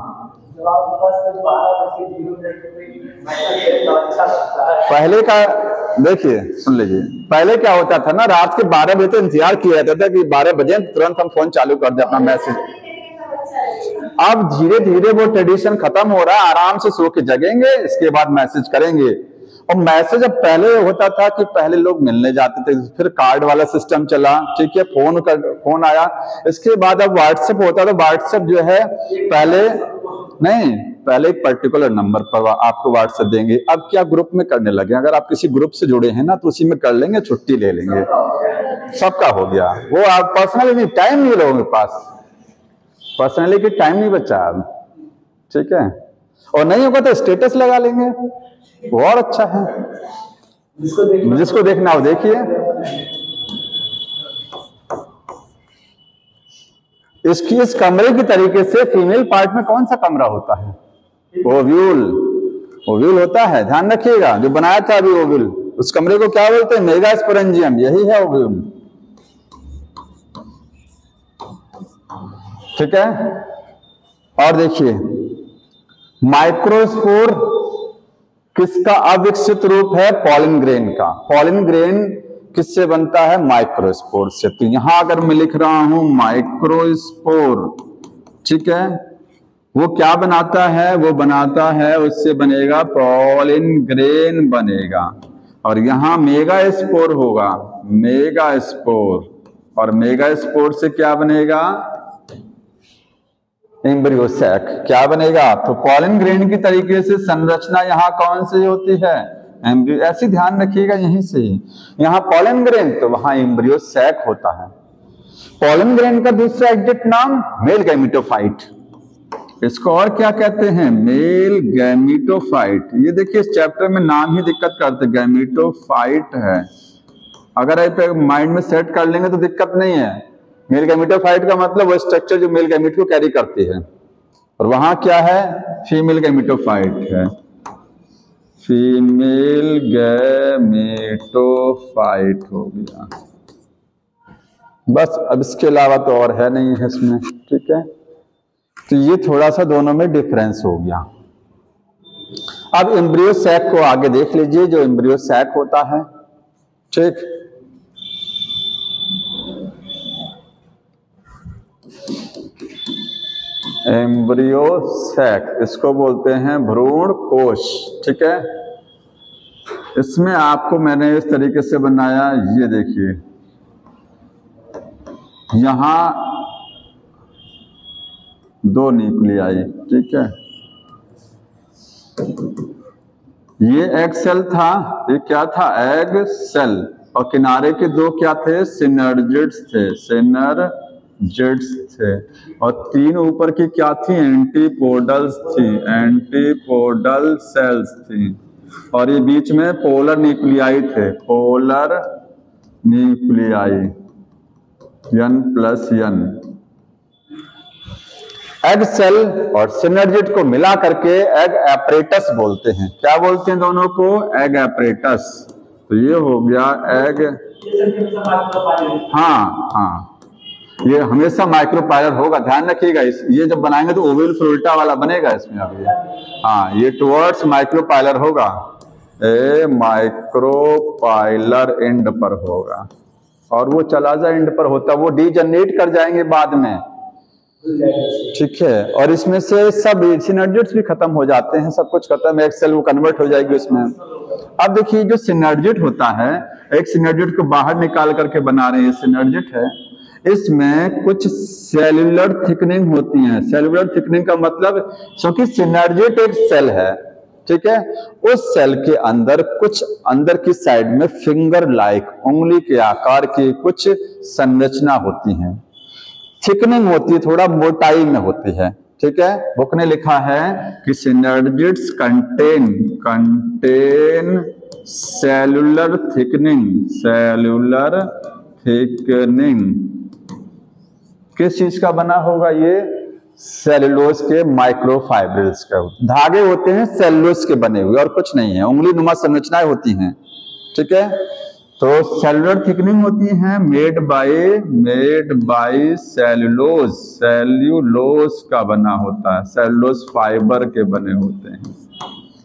पहले का देखिए, सुन लीजिए, पहले क्या होता था ना, रात के 12 बजे तो इंतजार किया जाता था कि 12 बजे तुरंत हम फोन चालू कर दे अपना मैसेज। अब धीरे धीरे वो ट्रेडिशन खत्म हो रहा है, आराम से सो के जगेंगे, इसके बाद मैसेज करेंगे। और मैसेज अब पहले होता था कि पहले लोग मिलने जाते थे, फिर कार्ड वाला सिस्टम चला, ठीक है, फोन आया, इसके बाद अब व्हाट्सएप होता। तो व्हाट्सएप जो है पहले एक पर्टिकुलर नंबर पर आपको व्हाट्सएप देंगे, अब क्या ग्रुप में करने लगे। अगर आप किसी ग्रुप से जुड़े हैं ना तो उसी में कर लेंगे, छुट्टी ले लेंगे, सबका हो गया। वो आप पर्सनली नहीं, टाइम नहीं लोगों के पास, पर्सनली की टाइम नहीं बचा अब, ठीक है। और नहीं होगा तो स्टेटस लगा लेंगे, वो और अच्छा है। जिसको देखना हो देखिए। इस कमरे की तरीके से फीमेल पार्ट में कौन सा कमरा होता है? ओव्यूल। ओव्यूल होता है, ध्यान रखिएगा, जो बनाया था अभी ओव्यूल, उस कमरे को क्या बोलते हैं? मेगा स्पोरेंजियम, यही है ओव्यूल, ठीक है। और देखिए, माइक्रोस्पोर किसका अविकसित रूप है? पॉलिन ग्रेन का। पॉलिन ग्रेन किससे बनता है? माइक्रोस्पोर से। तो यहां अगर मैं लिख रहा हूं माइक्रोस्पोर, ठीक है, वो क्या बनाता है? वो बनाता है, उससे बनेगा पॉलिन ग्रेन बनेगा। और यहां मेगा स्पोर होगा, मेगा स्पोर, और मेगा स्पोर से क्या बनेगा? Embryo sac. क्या बनेगा? तो पॉलिन ग्रेन की तरीके से संरचना यहाँ कौन सी होती है? एम्ब्रियो। ऐसे ध्यान रखिएगा, यहीं से ही, यहाँ पॉलिन ग्रेन तो वहां एम्ब्रियो सैक होता है। पॉलिन ग्रेन का दूसरा एग्जैक्ट नाम मेल गैमेटोफाइट। इसको और क्या कहते हैं? Male gametophyte. ये देखिए, इस चैप्टर में नाम ही दिक्कत करते, गैमेटोफाइट है। अगर आप माइंड में सेट कर लेंगे तो दिक्कत नहीं है। मेल गैमेटोफाइट का मतलब वो स्ट्रक्चर जो मेल गैमेट को कैरी करती है, और वहां क्या है? फीमेल गैमेटोफाइट है, फीमेल गैमेटोफाइट हो गया। बस, अब इसके अलावा तो और है नहीं है इसमें, ठीक है। तो ये थोड़ा सा दोनों में डिफरेंस हो गया। अब एम्ब्रियो सैक को आगे देख लीजिए, जो एम्ब्रियो सैक होता है, ठीक। एम्ब्रियो सैक, इसको बोलते हैं भ्रूण कोश, ठीक है। इसमें आपको मैंने इस तरीके से बनाया, ये देखिए, यहां 2 न्यूक्लियाई, ठीक है। ये एग सेल था, ये क्या था? Egg cell. और किनारे के 2 क्या थे? सिनर्जिड्स थे, सिनर्जिड। सिनर्जिड्स थे, और 3 ऊपर की क्या थी, एंटीपोडल्स थी, एंटीपोडल सेल्स थी, और ये बीच में पोलर न्यूक्लियाई थे, polar nuclei N+N। Egg cell और सिनर्जिड को मिला करके एग एपरेटस बोलते हैं। क्या बोलते हैं दोनों को? Egg apparatus. तो ये हो गया एग, हाँ, ये हमेशा माइक्रोपायलर होगा, ध्यान रखिएगा। ये जब बनाएंगे तो ओवल उल्टा वाला बनेगा इसमें अभी। हाँ, ये टुवर्ड्स माइक्रोपायलर होगा, ए माइक्रोपायलर एंड पर होगा, और वो चला जा एंड पर होता, वो डीजनरेट कर जाएंगे बाद में, ठीक है। और इसमें से सब सिनर्जिड्स भी खत्म हो जाते हैं, सब कुछ खत्म, एक सेल वो कन्वर्ट हो जाएगी उसमें। अब देखिए जो सिनर्जिड होता है, एक सिनर्जिड को बाहर निकाल करके बना रहे हैं, सिनर्जिड है, इसमें कुछ सेल्यूलर थिकनिंग होती है। सेल्यूलर थिकनिंग का मतलब, क्योंकि सिनर्जिड एक सेल है, ठीक है, उस सेल के अंदर कुछ अंदर की साइड में फिंगर लाइक, उंगली के आकार की कुछ संरचना होती है, थिकनिंग होती है, थोड़ा मोटाई में होती है, ठीक है। बुक ने लिखा है कि synergids contain cellular thickening, cellular thickening किस चीज का बना होगा? ये सेलुलोज के माइक्रोफाइब्रिल्स का धागे होते हैं, सेलुलोज के बने हुए, और कुछ नहीं है, उंगली नुमा संरचनाएं होती हैं, ठीक है। तो सेलुलर थिकनिंग होती है मेड बाय सेलुलोज, सेल्यूलोज का बना होता है, सेलुलोज फाइबर के बने होते हैं।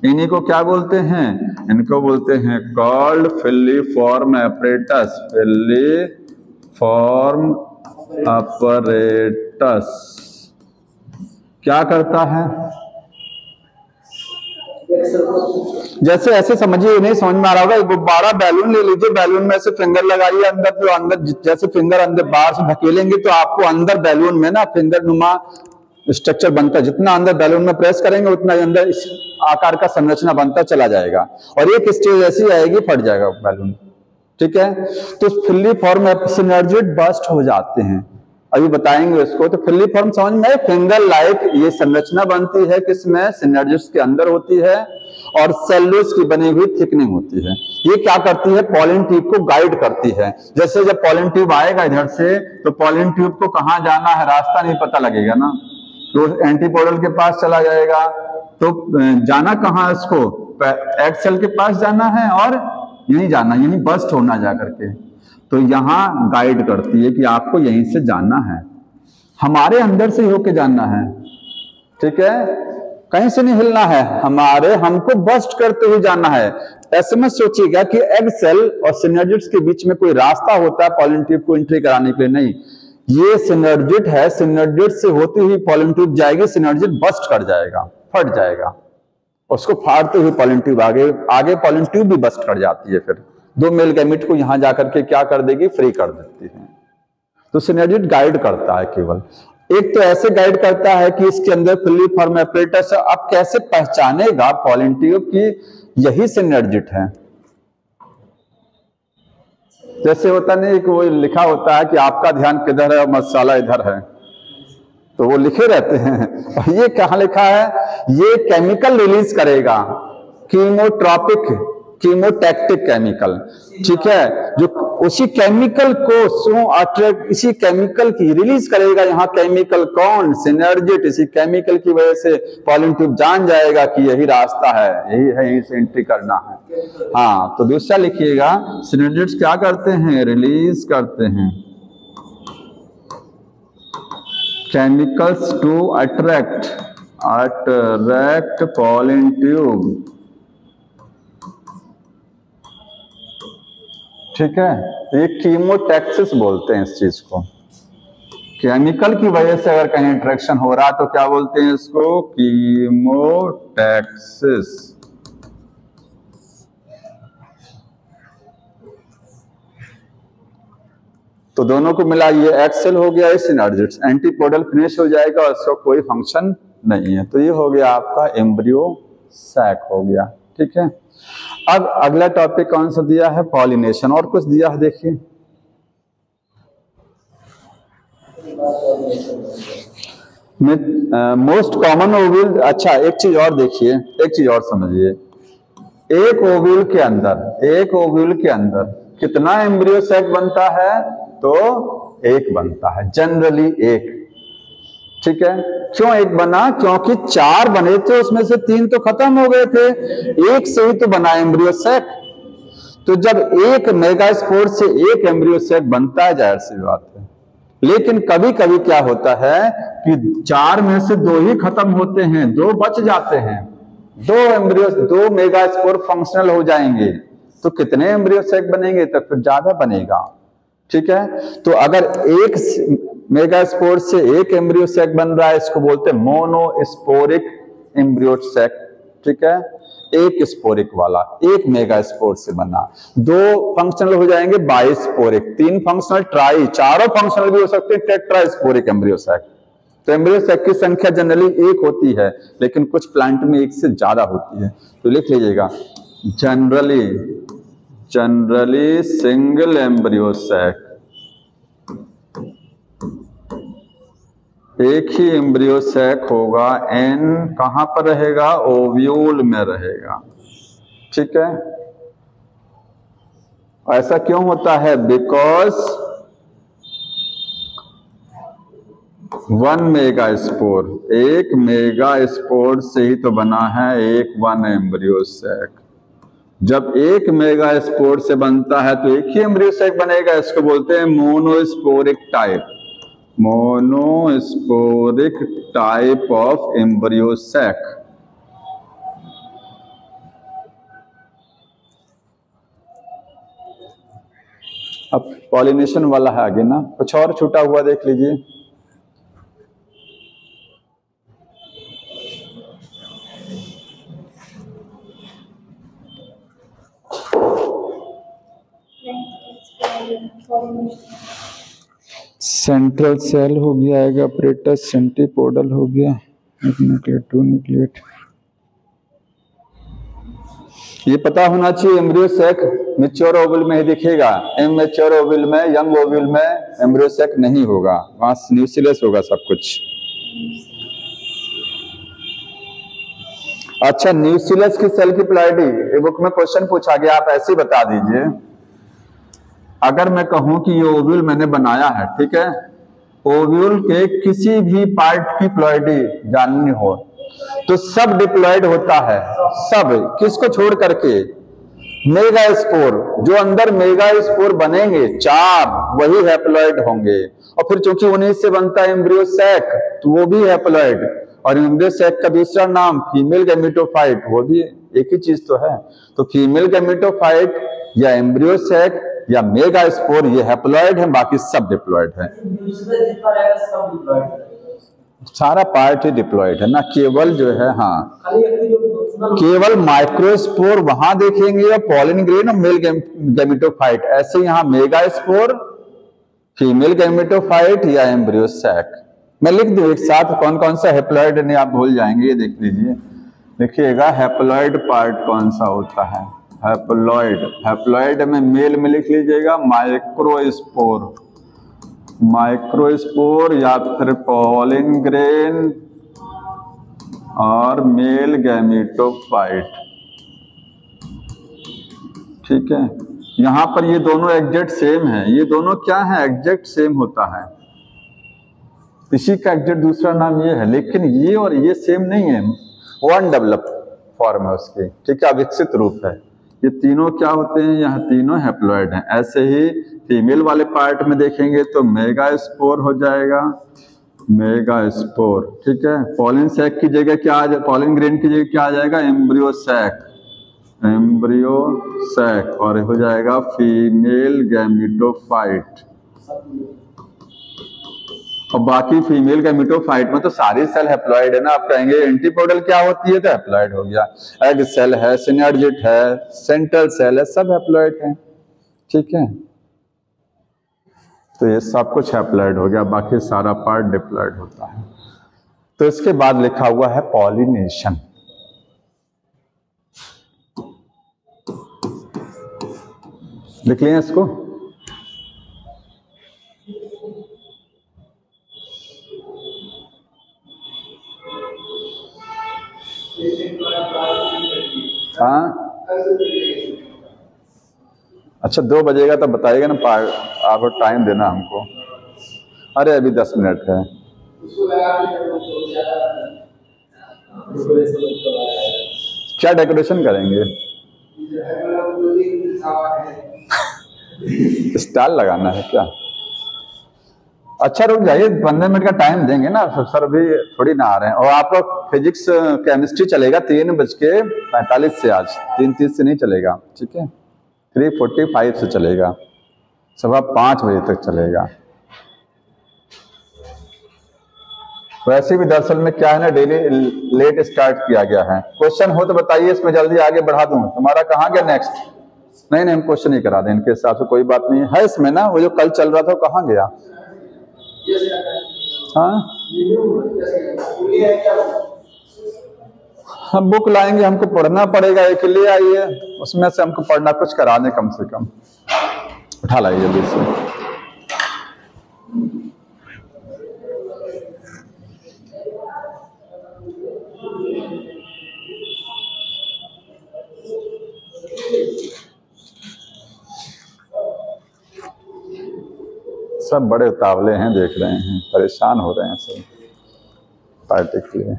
इन्हीं को क्या बोलते हैं? इनको बोलते हैं called filiform apparatus, filiform apparatus। क्या करता है? जैसे ऐसे समझिए, नहीं समझ में आ रहा होगा, एक गुब्बारा बैलून ले लीजिए, बैलून में से फिंगर लगाइए अंदर, तो अंदर जैसे फिंगर अंदर बाहर से धकेलेंगे तो आपको अंदर बैलून में ना फिंगर नुमा स्ट्रक्चर बनता है। जितना अंदर बैलून में प्रेस करेंगे उतना अंदर इस आकार का संरचना बनता चला जाएगा, और एक स्टेज ऐसी आएगी फट जाएगा बैलून, ठीक है। तो फिलिफॉर्म सिनर्जिड बस्ट हो जाते हैं, अभी बताएंगे उसको। तो फिलिफॉर्म समझ में, फिंगर लाइक ये संरचना बनती है, किसमें? सिनर्जिड्स के अंदर होती है, और सेलुलोज की बनी हुई थिकनिंग होती है। ये क्या करती है? पॉलिन ट्यूब को गाइड करती है। जैसे जब पॉलिन ट्यूब आएगा इधर से, तो पॉलिन ट्यूब को कहाँ जाना है रास्ता नहीं पता लगेगा ना, तो एंटीपोडल के पास चला जाएगा। तो जाना कहाँ इसको? एग सेल के पास जाना है, और यहीं जाना, यहीं बस्ट होना जा करके। तो यहां गाइड करती है कि आपको यहीं से जाना है, हमारे अंदर से होके जाना है, ठीक है, कहीं से नहीं हिलना है, हमको बस्ट करते हुए जाना है। ऐसे में सोचिएगा कि एग सेल और सिनर्जिड्स के बीच में कोई रास्ता होता है पॉलिन ट्यूब को एंट्री कराने के लिए, नहीं। ये सिनर्जिड है, सिनर्जिड से होती हुई पॉलिन ट्यूब जाएगी, सिनर्जिड बस्ट कर जाएगा, फट जाएगा, उसको फाड़ते हुए पॉलिन ट्यूब आगे पॉलिन ट्यूब भी बस्ट कर जाती है, फिर 2 मेल गैमेट को यहां जाकर के क्या कर देगी? फ्री कर देती है। तो सिनर्जिड गाइड करता है केवल। एक तो ऐसे गाइड करता है कि इसके अंदर फिलिफॉर्म एपरेटस, अब कैसे पहचानेगा पॉलिन ट्यूब की यही सिनर्जिड है? जैसे होता नहीं कि वो लिखा होता है कि आपका ध्यान किधर है और मसाला इधर है, तो वो लिखे रहते हैं। और ये कहाँ लिखा है? ये केमिकल रिलीज करेगा, कीमोटैक्टिक केमिकल, ठीक है, जो उसी केमिकल को इसी केमिकल की रिलीज करेगा। यहाँ केमिकल कौन? सिनर्जिड। इसी केमिकल की वजह से पॉलिन ट्यूब जान जाएगा कि यही रास्ता है, यही है, यहीं से एंट्री करना है। हाँ, तो दूसरा लिखिएगा, सिनर्जिड्स क्या करते हैं? रिलीज करते हैं chemicals to attract pollen tube, ठीक है। ये कीमोटैक्सिस बोलते हैं इस चीज को। केमिकल की वजह से अगर कहीं इंट्रैक्शन हो रहा है तो क्या बोलते हैं इसको? कीमोटैक्सिस। तो दोनों को मिला ये एक्सेल हो गया, इस सिनर्जिड्स, एंटीपोडल फिनिश हो जाएगा और इसका कोई फंक्शन नहीं है। तो ये हो गया आपका एम्ब्रियो सैक हो गया, ठीक है। अब अगला टॉपिक कौन सा दिया है? पॉलिनेशन। और कुछ दिया है देखिए, मोस्ट कॉमन ओव्यूल। अच्छा एक चीज और देखिए, एक चीज और समझिए, एक ओव्यूल के अंदर कितना एम्ब्रियो सैक बनता है? तो एक बनता है, जनरली एक। ठीक है, क्यों एक बना? क्योंकि 4 बने थे, उसमें से 3 तो खत्म हो गए थे, एक से ही तो बना एम्ब्रियो सैक। तो जब एक मेगास्पोर से एक एम्ब्रियो सैक बनता है, जाहिर सी बात है। लेकिन कभी कभी क्या होता है कि 4 में से 2 ही खत्म होते हैं, 2 बच जाते हैं, 2 मेगास्पोर फंक्शनल हो जाएंगे, तो कितने एम्ब्रियो सैक बनेंगे? तब फिर ज्यादा बनेगा। ठीक है, तो अगर एक मेगास्पोर से एक एम्ब्रियो सैक बन रहा है, इसको बोलते हैं मोनोस्पोरिक एम्ब्रियो सैक। ठीक है, एक स्पोरिक वाला, एक मेगास्पोर से बना। 2 फंक्शनल हो जाएंगे बाइस्पोरिक, 3 फंक्शनल ट्राई, 4 फंक्शनल भी हो सकते हैं टेट्रास्पोरिक एम्ब्रियो सैक। तो एम्ब्रियो सैक की संख्या जनरली एक होती है, लेकिन कुछ प्लांट में एक से ज्यादा होती है। तो लिख लीजिएगा, जनरली सिंगल एम्ब्रियो सैक, एक ही एम्ब्रियो सैक होगा, एन कहां पर रहेगा? ओव्यूल में रहेगा। ठीक है, ऐसा क्यों होता है? बिकॉज 1 मेगास्पोर, एक मेगास्पोर से ही तो बना है एक 1 एम्ब्रियो सैक। जब एक मेगास्पोर से बनता है तो एक ही एम्ब्रियो सैक बनेगा, इसको बोलते हैं monosporic type, monosporic type of embryo sac. अब पॉलिनेशन वाला है आगे ना, कुछ और छूटा हुआ देख लीजिए। सेंट्रल सेल हो गया, आएगा अपरेटस सेंटीपोडल हो गया, न्यूक्लिएट, 2 न्यूक्लिएट। ये पता होना चाहिए एम्ब्रियो सैक मैच्योर ओवल में ही दिखेगा, इमैच्योर ओवल में, यंग ओवल में एम्ब्रियो सैक नहीं होगा, वहां न्यूक्लियस होगा सब कुछ। अच्छा, न्यूक्लियस की सेल की प्लॉइडी बुक में क्वेश्चन पूछा गया, आप ऐसे ही बता दीजिए। अगर मैं कहूं कि ये ओव्यूल मैंने बनाया है, ठीक है, ओव्यूल के किसी भी पार्ट की प्लॉइडी जाननी हो तो सब डिप्लॉयड होता है, सब, किसको छोड़ करके? मेगास्पोर, जो अंदर मेगास्पोर बनेंगे 4, वही हैप्लॉयड होंगे। और फिर चूंकि उन्हीं से बनता है एम्ब्रियो सैक, तो वो भी हैप्लॉयड। और एम्ब्रियो सैक का दूसरा नाम फीमेल गैमेटोफाइट, वो भी एक ही चीज तो है। तो फीमेल गैमेटोफाइट या एम्ब्रियो सैक या मेगास्पोर, ये हैप्लॉयड है, बाकी सब डिप्लॉयड है। सारा पार्ट ही डिप्लॉयड है ना, केवल जो है, हाँ, केवल माइक्रोस्पोर वहां देखेंगे या पॉलिन ग्रेन और मेल गैमेटोफाइट। ऐसे यहाँ मेगास्पोर, फीमेल गैमेटोफाइट या एम्ब्रियो सैक। मैं लिख दूं एक साथ कौन कौन सा हैप्लॉयड, नहीं आप भूल जाएंगे, ये देख लीजिए। देखिएगा हैप्लॉयड पार्ट कौन सा होता है। हैप्लॉयड में मेल में लिख लीजिएगा माइक्रोस्पोर या फिर पॉलिन ग्रेन और मेल गैमेटोफाइट। ठीक है, यहां पर ये दोनों एग्जैक्ट सेम है, ये दोनों क्या है? एग्जैक्ट सेम होता है। इसी का एग्जैक्ट दूसरा नाम ये है, लेकिन ये और ये सेम नहीं है, वन डेवलप फॉर्म है उसकी। ठीक है, विकसित रूप है। ये तीनों क्या होते हैं? यहाँ तीनों हैप्लॉयड हैं। ऐसे ही फीमेल वाले पार्ट में देखेंगे तो मेगास्पोर हो जाएगा, मेगास्पोर। ठीक है, पॉलिन सैक की जगह क्या आ जाए? पॉलिन ग्रेन की जगह क्या आ जाएगा? एम्ब्रियो सैक, एम्ब्रियो सैक, और हो जाएगा फीमेल गैमेटोफाइट। और बाकी फीमेल गैमेटोफाइट में तो सारी सेल हैप्लॉयड है ना। आप कहेंगे एंटीपोडल क्या होती है? तो हैप्लॉयड हो गया। एग सेल है, सिनर्जिट है, सेंट्रल सेल है, सब हैप्लॉयड है। ठीक है, तो ये सब कुछ हैप्लॉयड हो गया, बाकी सारा पार्ट डिप्लॉयड होता है। तो इसके बाद लिखा हुआ है पॉलिनेशन। लिख लिया इसको। अच्छा 2 बजेगा तो बताइएगा ना, आपको टाइम देना हमको। अरे अभी 10 मिनट है। क्या डेकोरेशन करेंगे? स्टाल लगाना है क्या? अच्छा रुक जाइए, 15 मिनट का टाइम देंगे ना सर, अभी थोड़ी ना आ रहे हैं। और आप लोग फिजिक्स केमिस्ट्री चलेगा 3:45 से, आज 3:30 से नहीं चलेगा, ठीक है? 3:45 से चलेगा, 5:15 बजे तक चलेगा। वैसे भी दरअसल में क्या है ना, डेली लेट स्टार्ट किया गया है। क्वेश्चन हो तो बताइए, इसमें जल्दी आगे बढ़ा दूं। तुम्हारा कहाँ गया नेक्स्ट? नहीं हम क्वेश्चन नहीं करा दें, इनके हिसाब से कोई बात नहीं है इसमें ना। वो जो कल चल रहा था वो कहाँ गया? हाँ हम बुक लाएंगे, हमको पढ़ना पड़ेगा, एक ले आइए, उसमें से हमको पढ़ना कुछ करा दें कम से कम। उठा लाइए जल्दी से। सब बड़े उतावले हैं, देख रहे हैं, परेशान हो रहे हैं सब पार्टी के लिए।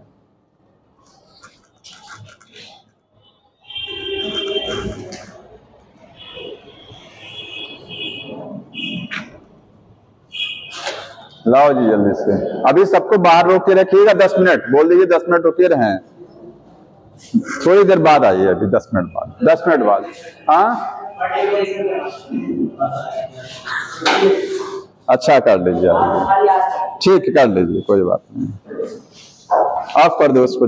लाओ जी जल्दी से। अभी सबको बाहर रोक के रखिएगा, 10 मिनट बोल दीजिए, 10 मिनट रुके रहें। थोड़ी देर बाद आइए, अभी 10 मिनट बाद, 10 मिनट बाद। हाँ अच्छा कर लीजिए, ठीक कर लीजिए, कोई बात नहीं। ऑफ कर दो उसको।